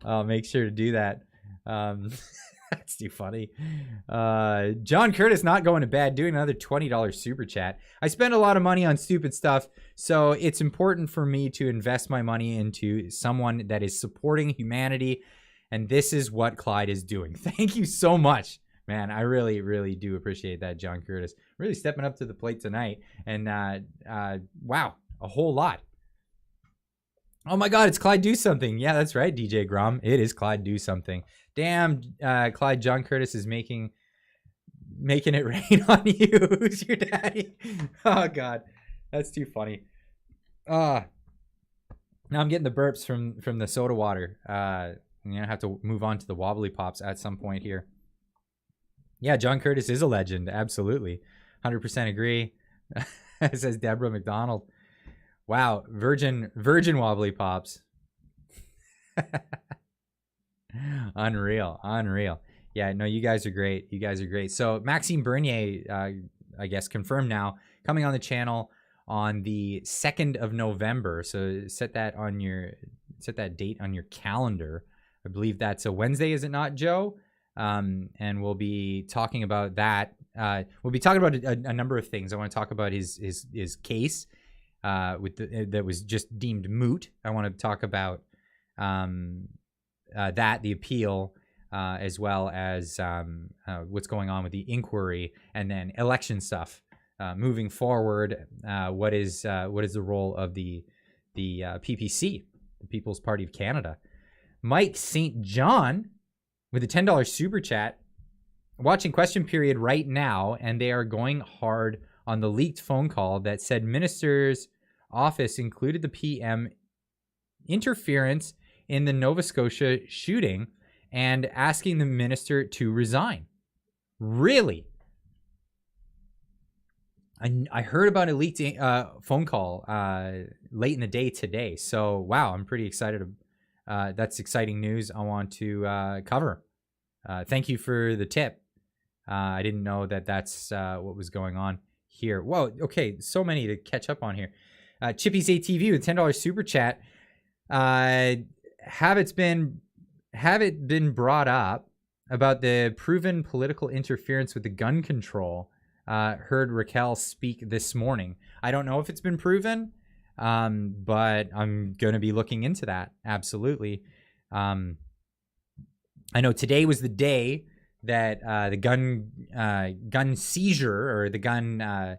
I'll make sure to do that. That's too funny. John Curtis not going to bed, doing another $20 super chat. I spend a lot of money on stupid stuff, so it's important for me to invest my money into someone that is supporting humanity, and this is what Clyde is doing. Thank you so much, man. I really, really do appreciate that, John Curtis. Really stepping up to the plate tonight, and wow, a whole lot. Oh my God, it's Clyde Do Something. Yeah, that's right, DJ Grom. It is Clyde Do Something. Damn, Clyde, John Curtis is making it rain on you. Who's your daddy? Oh God, that's too funny. Now I'm getting the burps from the soda water. I'm gonna have to move on to the wobbly pops at some point here. Yeah, John Curtis is a legend. Absolutely, 100% agree. Says Deborah McDonald. Wow, virgin wobbly pops. Unreal. Yeah, no, you guys are great. So Maxime Bernier, I guess confirmed now, coming on the channel on the 2nd of November. So set that date on your calendar. I believe that's a Wednesday, is it not, Joe? And we'll be talking about that. We'll be talking about a number of things. I want to talk about his case that was just deemed moot. I want to talk about the appeal, as well as what's going on with the inquiry, and then election stuff moving forward. What is the role of the PPC, the People's Party of Canada? Mike St. John with a $10 super chat, watching question period right now, and they are going hard on the leaked phone call that said minister's office included the PM interference in the Nova Scotia shooting and asking the minister to resign. Really? I heard about a leaked phone call late in the day today. So, wow, I'm pretty excited. That's exciting news I want to cover. Thank you for the tip. I didn't know that that's what was going on here. Whoa, okay, so many to catch up on here. Chippy's ATV with $10 super chat. Have it been brought up about the proven political interference with the gun control? Heard Raquel speak this morning. I don't know if it's been proven, but I'm going to be looking into that. Absolutely. I know today was the day that the gun seizure or the gun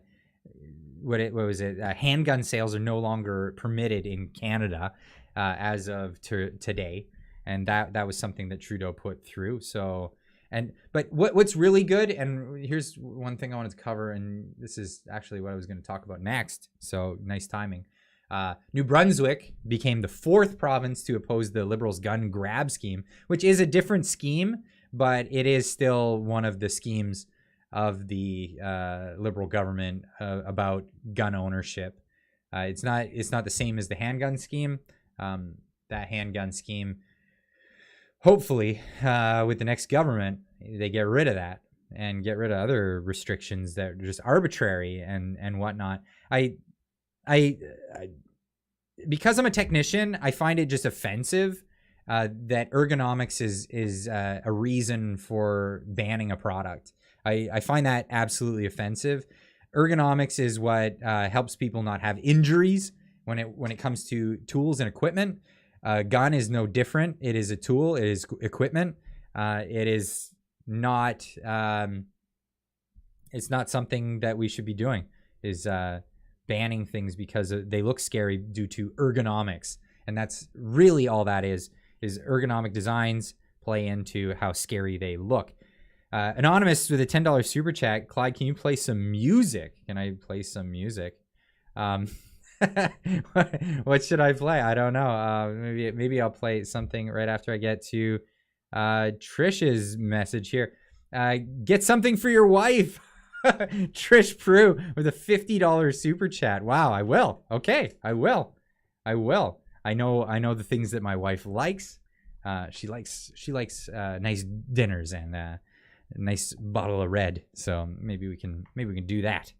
what was it? Handgun sales are no longer permitted in Canada as of today, and that was something that Trudeau put through. So. But what's really good, and here's one thing I wanted to cover, and this is actually what I was going to talk about next, so nice timing. New Brunswick became the 4th province to oppose the Liberals' gun grab scheme, which is a different scheme, but it is still one of the schemes of the Liberal government about gun ownership. It's not the same as the handgun scheme. That handgun scheme, hopefully, with the next government, they get rid of that and get rid of other restrictions that are just arbitrary and whatnot. I because I'm a technician, I find it just offensive that ergonomics is a reason for banning a product. I find that absolutely offensive. Ergonomics is what helps people not have injuries when it comes to tools and equipment. A gun is no different. It is a tool. It is equipment. It is not. It's not something that we should be doing. Is banning things because they look scary due to ergonomics, and that's really all that is. Is ergonomic designs play into how scary they look. Anonymous with a $10 super chat. Clyde, can you play some music? Can I play some music? What should I play? I don't know. Maybe I'll play something right after I get to Trish's message here. Get something for your wife. Trish Prue with a $50 super chat. Wow, I will. Okay, I will. I know the things that my wife likes. She likes nice dinners and a nice bottle of red. So maybe we can do that.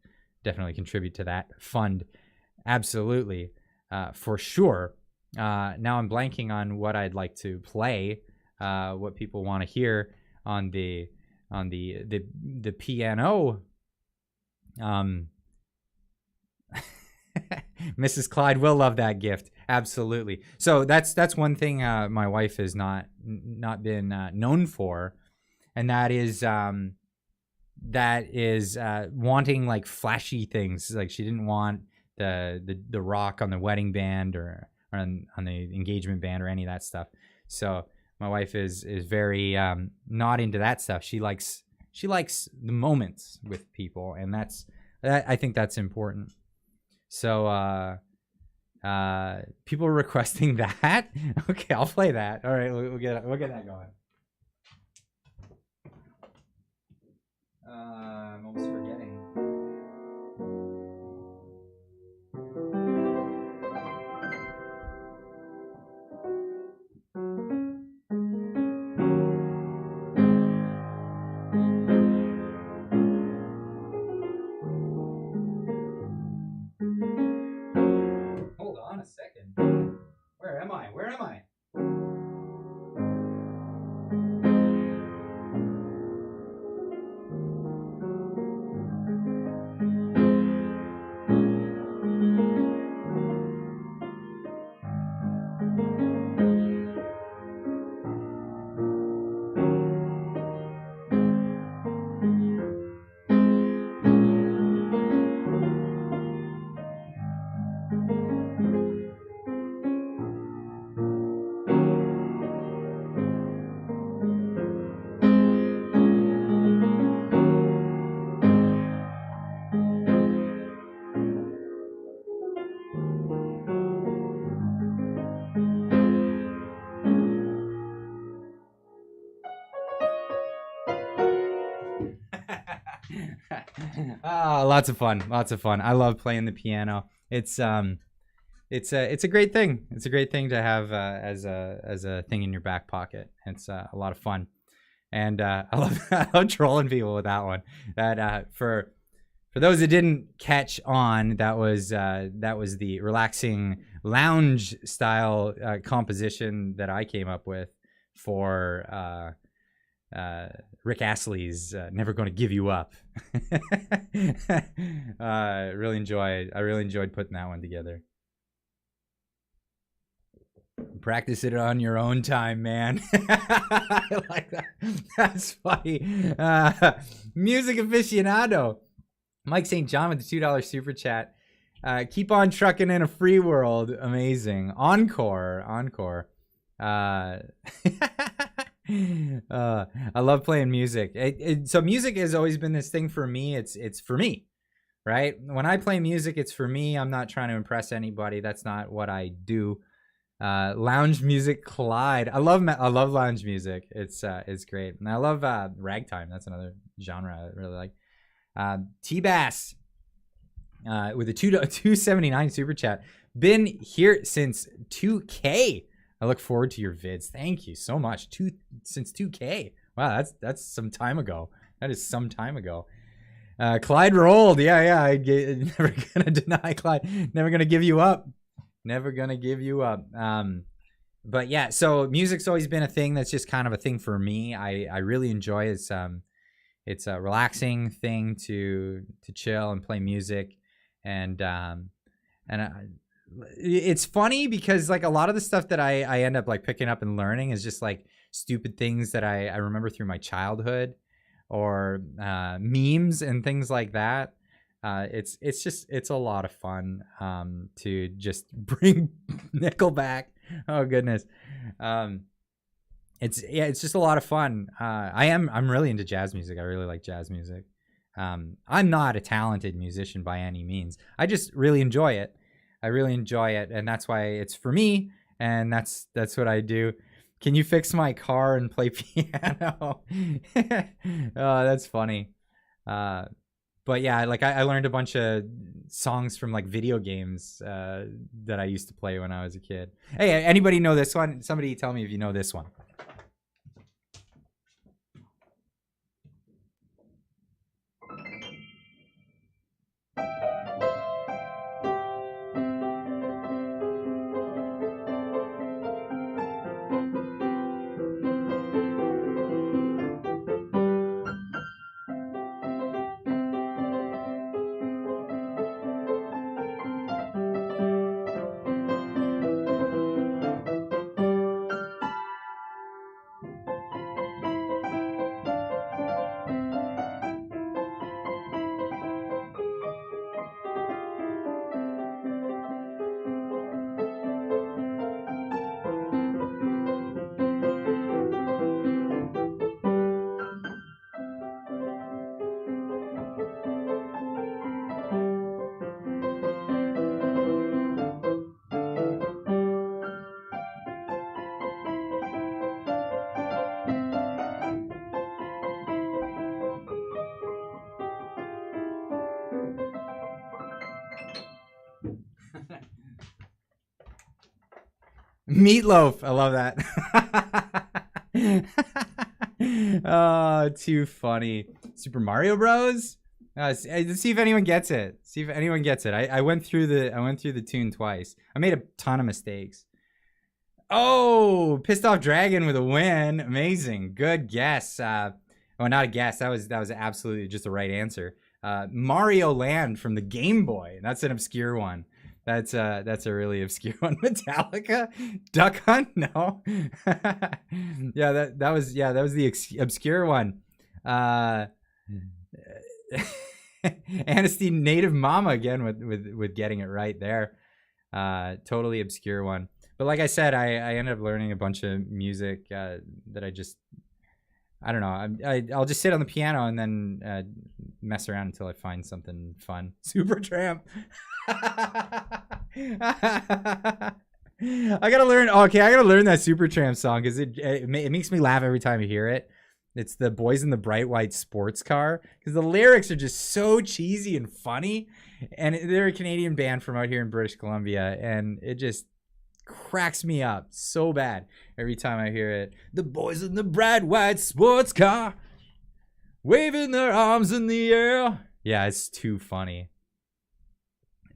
Definitely contribute to that fund. Absolutely, for sure. Now I'm blanking on what I'd like to play. What people want to hear on the piano. Mrs. Clyde will love that gift. Absolutely. So that's one thing my wife has not been known for, and that is wanting like flashy things. Like she didn't want the rock on the wedding band or on the engagement band or any of that stuff. So my wife is very not into that stuff. She likes the moments with people, and I think that's important. So people are requesting that. Okay, I'll play that. All right, we'll get that going. I'm almost forgetting. Hold on a second. Where am I? Lots of fun. Lots of fun. I love playing the piano. It's a great thing. It's a great thing to have as a thing in your back pocket. It's a lot of fun, and I love trolling people with that one. That for those that didn't catch on, that was the relaxing lounge style composition that I came up with for Rick Astley's "Never Gonna Give You Up." I really enjoyed putting that one together. Practice it on your own time, man. I like that. That's funny. Music aficionado. Mike St. John with the $2 super chat. Keep on trucking in a free world. Amazing. Encore. I love playing music. So music has always been this thing for me. It's for me, right? When I play music, it's for me. I'm not trying to impress anybody. That's not what I do. Lounge music, Clyde. I love lounge music. It's great, and I love ragtime. That's another genre I really like. T-Bass with a $2.79 super chat. Been here since 2K. I look forward to your vids. Thank you so much. Since 2K. Wow, that's some time ago. That is some time ago. Clyde rolled. Yeah. Never gonna deny Clyde. Never gonna give you up. Never gonna give you up. But yeah, so music's always been a thing that's just kind of a thing for me. I really enjoy it. It's a relaxing thing to chill and play music, and it's funny because like a lot of the stuff that I end up like picking up and learning is just like stupid things that I remember through my childhood, or memes and things like that. It's a lot of fun to just bring Nickelback. Oh goodness. It's just a lot of fun. I'm really into jazz music. I really like jazz music. I'm not a talented musician by any means. I just really enjoy it. I really enjoy it, and that's why it's for me, and that's what I do. Can you fix my car and play piano? Oh, that's funny. But yeah, like I learned a bunch of songs from like video games that I used to play when I was a kid. Hey, anybody know this one? Somebody tell me if you know this one. Meatloaf. I love that. Oh, too funny. Super Mario Bros. Let's see if anyone gets it. I went through the tune twice. I made a ton of mistakes. Oh, Pissed Off Dragon with a win. Amazing. Good guess. Well, not a guess. That was absolutely just the right answer. Mario Land from the Game Boy. That's an obscure one. That's a really obscure one. Metallica, Duck Hunt. No. Yeah, that was the obscure one. Anasty Native Mama again with getting it right there. Totally obscure one. But like I said, I ended up learning a bunch of music that I don't know. I'll just sit on the piano and then mess around until I find something fun. Supertramp. I gotta learn that Supertramp song because it makes me laugh every time I hear it. It's the Boys in the Bright White Sports Car, because the lyrics are just so cheesy and funny. And they're a Canadian band from out here in British Columbia, and it just cracks me up so bad every time I hear it. The boys in the bright white sports car, waving their arms in the air. Yeah, it's too funny.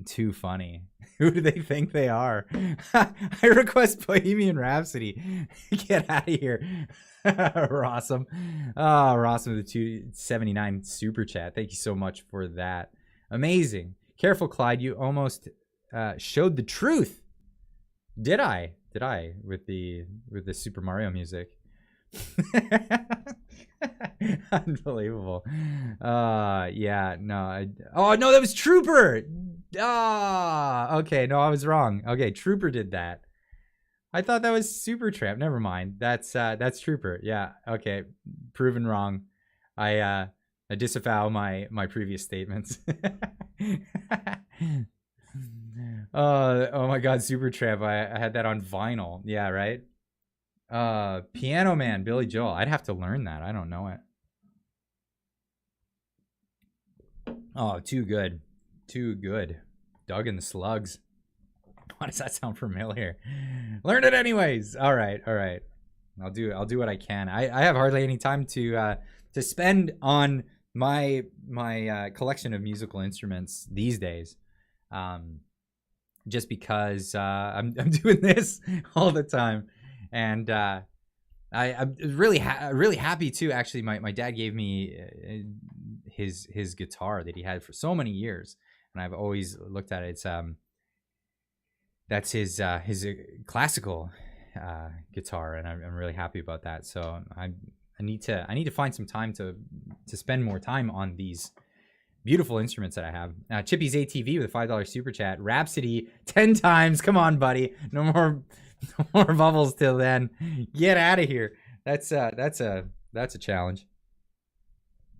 Too funny. Who do they think they are? I request Bohemian Rhapsody. Get out of here. Rossum. Oh, Rossum with the 279 super chat. Thank you so much for that. Amazing. Careful, Clyde. You almost showed the truth. Did I? With the Super Mario music. Unbelievable. Yeah, no. Oh, no, that was Trooper. Okay, no, I was wrong. Okay, Trooper did that. I thought that was Supertramp. Never mind. That's Trooper. Yeah, okay. Proven wrong. I disavow my previous statements. Oh my god, Supertramp. I had that on vinyl. Yeah, right? Piano Man, Billy Joel. I'd have to learn that. I don't know it. Oh, too good. Too good. Doug and the Slugs. Why does that sound familiar? Learn it anyways. All right. I'll do what I can. I have hardly any time to spend on my collection of musical instruments these days. Just because I'm doing this all the time. And I'm really happy too. Actually, my dad gave me his guitar that he had for so many years, and I've always looked at it. It's that's his classical guitar, and I'm really happy about that. So I need to find some time to spend more time on these beautiful instruments that I have. Chippy's ATV with a $5 super chat. Rhapsody 10 times. Come on, buddy. No more bubbles till then. Get out of here. That's a challenge.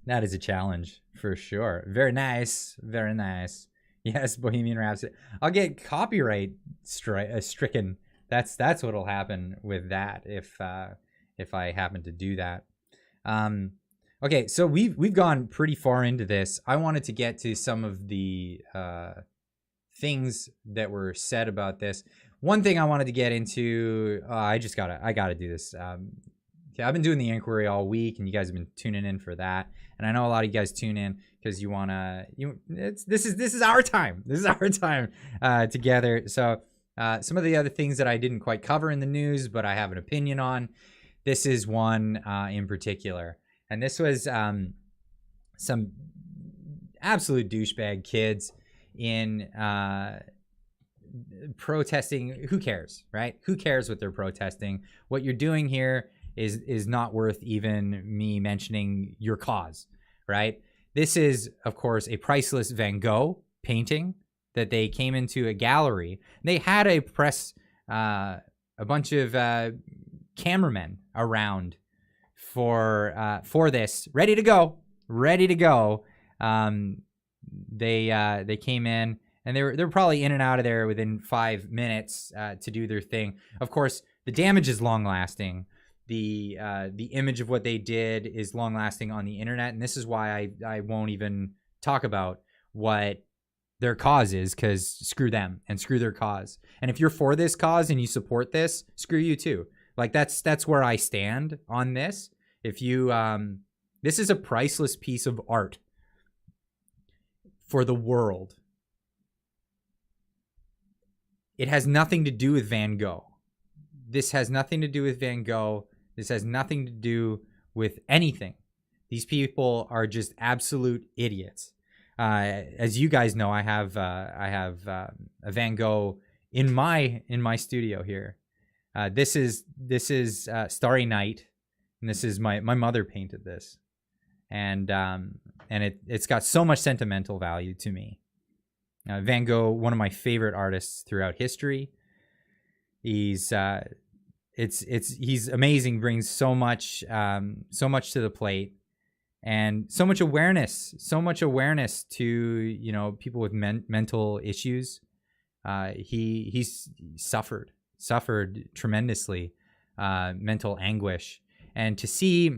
That is a challenge for sure. Very nice. Yes, Bohemian Rhapsody. I'll get copyright stricken. That's what'll happen with that if I happen to do that. Okay, so we've gone pretty far into this. I wanted to get to some of the things that were said about this. One thing I wanted to get into, I gotta do this. I've been doing the inquiry all week, and you guys have been tuning in for that. And I know a lot of you guys tune in because this is our time. This is our time together. So some of the other things that I didn't quite cover in the news, but I have an opinion on. This is one in particular, and this was some absolute douchebag kids in protesting. Who cares, right? Who cares what they're protesting? What you're doing here is not worth even me mentioning your cause, right? This is, of course, a priceless Van Gogh painting that they came into a gallery. They had a bunch of cameramen around for this, ready to go. They came in, and they were probably in and out of there within 5 minutes to do their thing. Of course, the damage is long lasting. The image of what they did is long lasting on the internet, and this is why I won't even talk about what their cause is, because screw them and screw their cause. And if you're for this cause and you support this, screw you too. Like that's where I stand on this. If you this is a priceless piece of art for the world. It has nothing to do with Van Gogh. This has nothing to do with Van Gogh. This has nothing to do with anything. These people are just absolute idiots. As you guys know, I have a Van Gogh in my studio here. This is Starry Night, and this is my mother painted this, and it's got so much sentimental value to me. Van Gogh, one of my favorite artists throughout history. He's amazing, brings so much to the plate, and so much awareness to people with mental issues. He's suffered tremendously mental anguish, and to see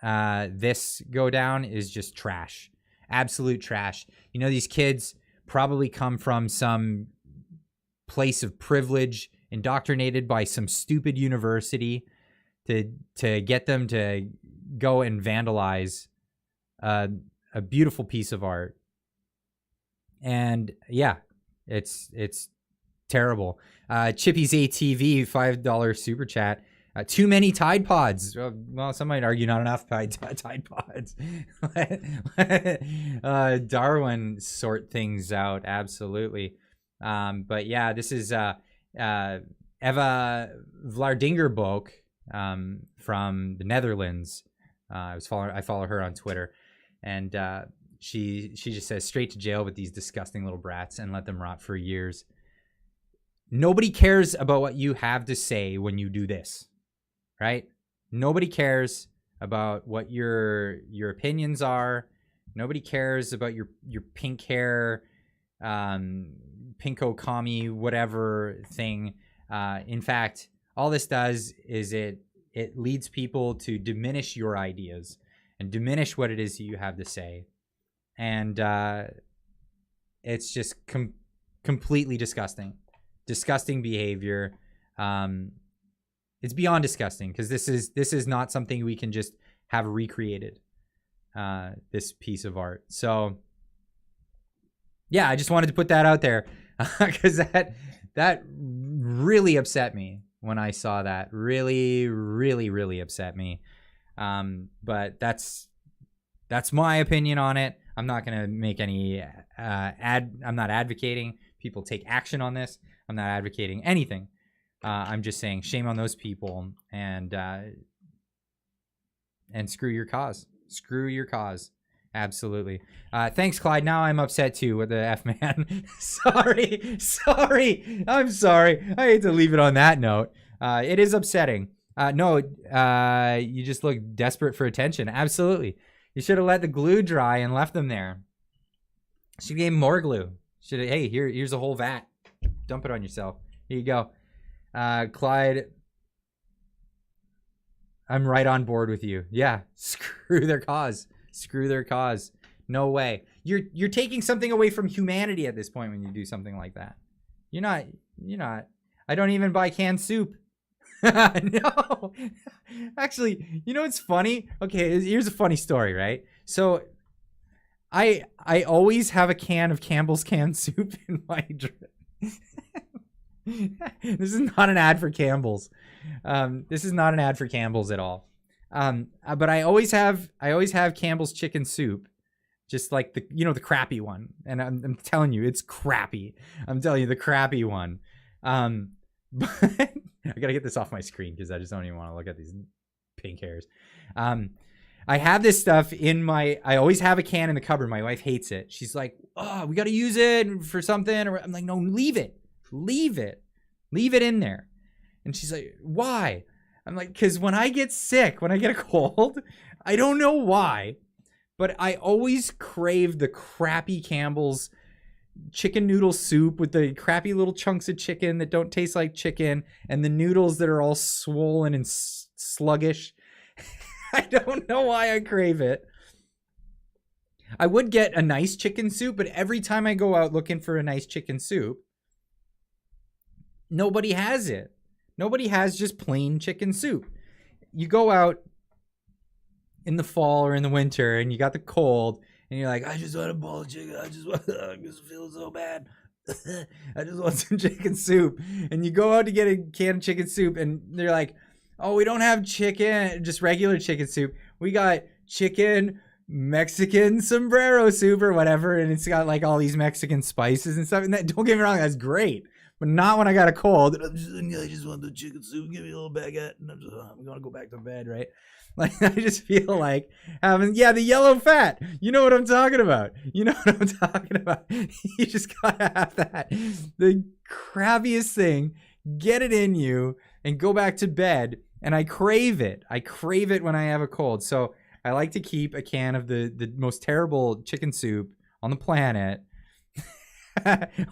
this go down is just trash. Absolute trash. You know, these kids probably come from some place of privilege, indoctrinated by some stupid university to get them to go and vandalize a beautiful piece of art. And yeah, it's terrible. Chippy's ATV $5 super chat. Too many Tide Pods. Well, some might argue not enough Tide Pods. Darwin sort things out, absolutely. But yeah, this is Eva Vlardingerboek from the Netherlands. I follow her on Twitter, and she just says, straight to jail with these disgusting little brats and let them rot for years. Nobody cares about what you have to say when you do this. Right? Nobody cares about what your opinions are. Nobody cares about your pink hair, pinko commie, whatever thing. In fact, all this does is it leads people to diminish your ideas and diminish what it is that you have to say. And it's just completely disgusting. Disgusting behavior. It's beyond disgusting, because this is not something we can just have recreated, this piece of art. So yeah, I just wanted to put that out there, because that really upset me when I saw that. Really, really, really upset me. But that's my opinion on it. I'm not going to make any I'm not advocating people take action on this. I'm not advocating anything. I'm just saying shame on those people, and screw your cause. Screw your cause. Absolutely. Thanks, Clyde. Now I'm upset too with the F-man. Sorry. I'm sorry. I hate to leave it on that note. It is upsetting. No, you just look desperate for attention. Absolutely. You should have let the glue dry and left them there. Should gave him more glue. Should have, hey, here's a whole vat. Dump it on yourself. Here you go. Clyde, I'm right on board with you. Yeah, screw their cause. Screw their cause. No way. You're taking something away from humanity at this point when you do something like that. You're not. I don't even buy canned soup. No. Actually, you know what's funny? Okay, here's a funny story, right? So I always have a can of Campbell's canned soup in my drink. This is not an ad for Campbell's. This is not an ad for Campbell's at all. But I always have Campbell's chicken soup, just like the crappy one. And I'm telling you, it's crappy. I'm telling you, the crappy one. But I gotta get this off my screen because I just don't even want to look at these pink hairs. I have this stuff I always have a can in the cupboard. My wife hates it. She's like, oh, we got to use it for something. I'm like, no, leave it in there. And she's like, why? I'm like, because when I get sick, when I get a cold, I don't know why, but I always crave the crappy Campbell's chicken noodle soup with the crappy little chunks of chicken that don't taste like chicken and the noodles that are all swollen and sluggish. I don't know why I crave it. I would get a nice chicken soup, but every time I go out looking for a nice chicken soup, nobody has it. Nobody has just plain chicken soup. You go out in the fall or in the winter and you got the cold and you're like, I just want a bowl of chicken. I just feel so bad. I just want some chicken soup. And you go out to get a can of chicken soup and they're like, oh, we don't have chicken, just regular chicken soup. We got chicken Mexican sombrero soup or whatever. And it's got like all these Mexican spices and stuff. And don't get me wrong, that's great. But not when I got a cold. I just want the chicken soup. Give me a little baguette. And I'm going to go back to bed, right? Like, I just feel like having, the yellow fat. You know what I'm talking about. You just got to have that. The crappiest thing. Get it in you and go back to bed. And I crave it. I crave it when I have a cold. So I like to keep a can of the most terrible chicken soup on the planet.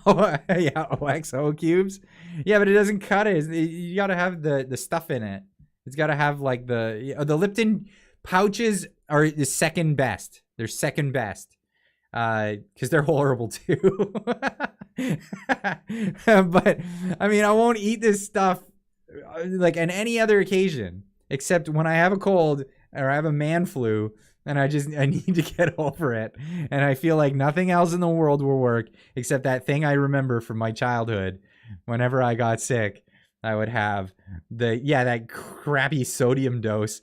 OXO cubes. Yeah, but it doesn't cut it. You got to have the stuff in it. It's got to have like the Lipton Pouches are the second best. They're second best. Because they're horrible too. But I mean, I won't eat this stuff like on any other occasion except when I have a cold or I have a man flu and I need to get over it. And I feel like nothing else in the world will work except that thing I remember from my childhood. Whenever I got sick, I would have that crappy sodium dose.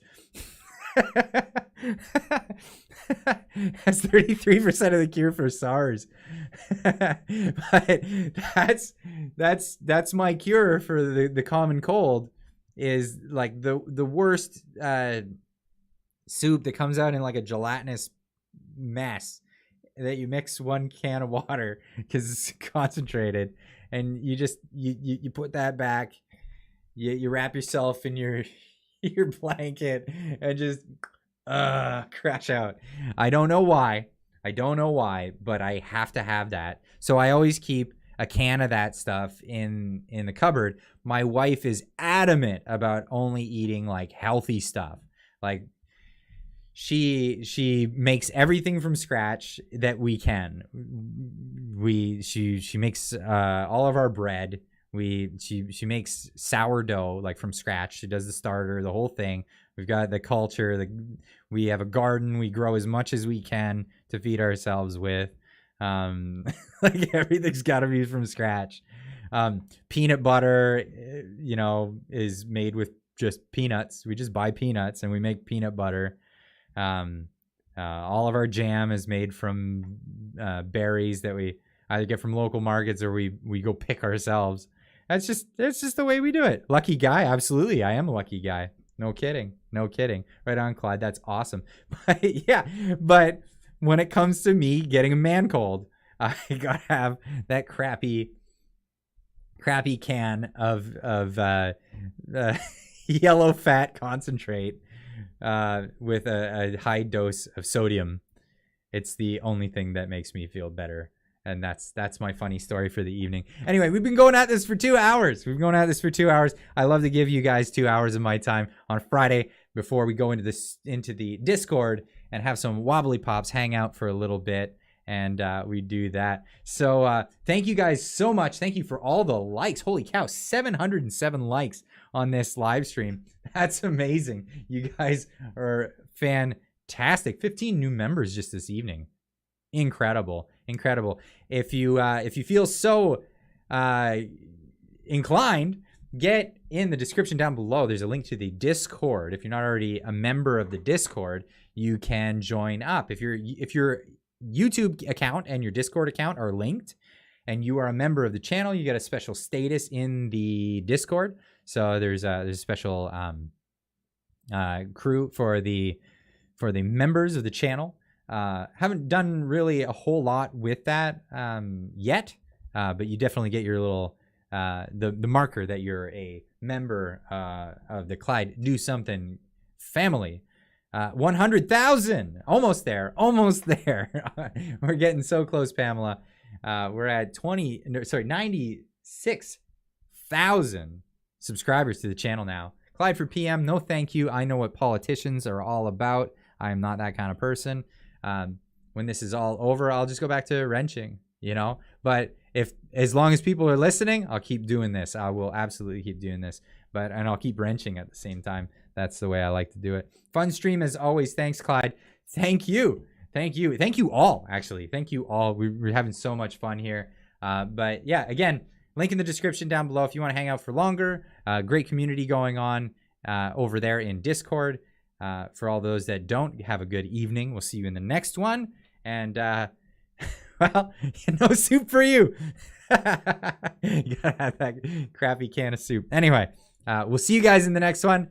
That's 33% of the cure for SARS. But that's my cure for the common cold, is like the worst soup that comes out in like a gelatinous mess that you mix 1 can of water because it's concentrated, and you just you put that back, you wrap yourself in your blanket and just crash out. I don't know why, but I have to have that. So I always keep a can of that stuff in the cupboard. My wife is adamant about only eating like healthy stuff. Like she makes everything from scratch that we can. She makes all of our bread. She makes sourdough like from scratch. She does the starter, the whole thing. We've got the culture. We have a garden. We grow as much as we can to feed ourselves with. Like everything's got to be from scratch. Peanut butter, is made with just peanuts. We just buy peanuts and we make peanut butter. All of our jam is made from berries that we either get from local markets or we go pick ourselves. That's just the way we do it. Lucky guy, absolutely. I am a lucky guy. No kidding. Right on, Clyde. That's awesome. But when it comes to me getting a man cold, I gotta have that crappy can of yellow fat concentrate with a high dose of sodium. It's the only thing that makes me feel better. And that's my funny story for the evening. Anyway, we've been going at this for 2 hours. I love to give you guys 2 hours of my time on Friday before we go into the Discord and have some wobbly pops, hang out for a little bit, and we do that. So thank you guys so much. Thank you for all the likes. Holy cow, 707 likes on this live stream. That's amazing. You guys are fantastic. 15 new members just this evening. Incredible. If you feel so inclined, get in the description down below. There's a link to the Discord. If you're not already a member of the Discord, you can join up. If your YouTube account and your Discord account are linked and you are a member of the channel, you get a special status in the Discord. So there's a special crew for the members of the channel. Haven't done really a whole lot with that yet, but you definitely get your little the marker that you're a member of the Clyde Do Something family. 100,000, almost there. We're getting so close, Pamela. We're at 96,000 subscribers to the channel now. Clyde for PM, no thank you. I know what politicians are all about. I am not that kind of person. When this is all over, I'll just go back to wrenching, but as long as people are listening, I'll keep doing this. I will absolutely keep doing this, and I'll keep wrenching at the same time. That's the way I like to do it. Fun stream as always. Thanks, Clyde. Thank you all, actually. Thank you all. We're having so much fun here. But yeah, again, link in the description down below if you want to hang out for longer. Great community going on over there in Discord. For all those that don't, have a good evening. We'll see you in the next one. And, well, no soup for you. You gotta have that crappy can of soup. Anyway, we'll see you guys in the next one.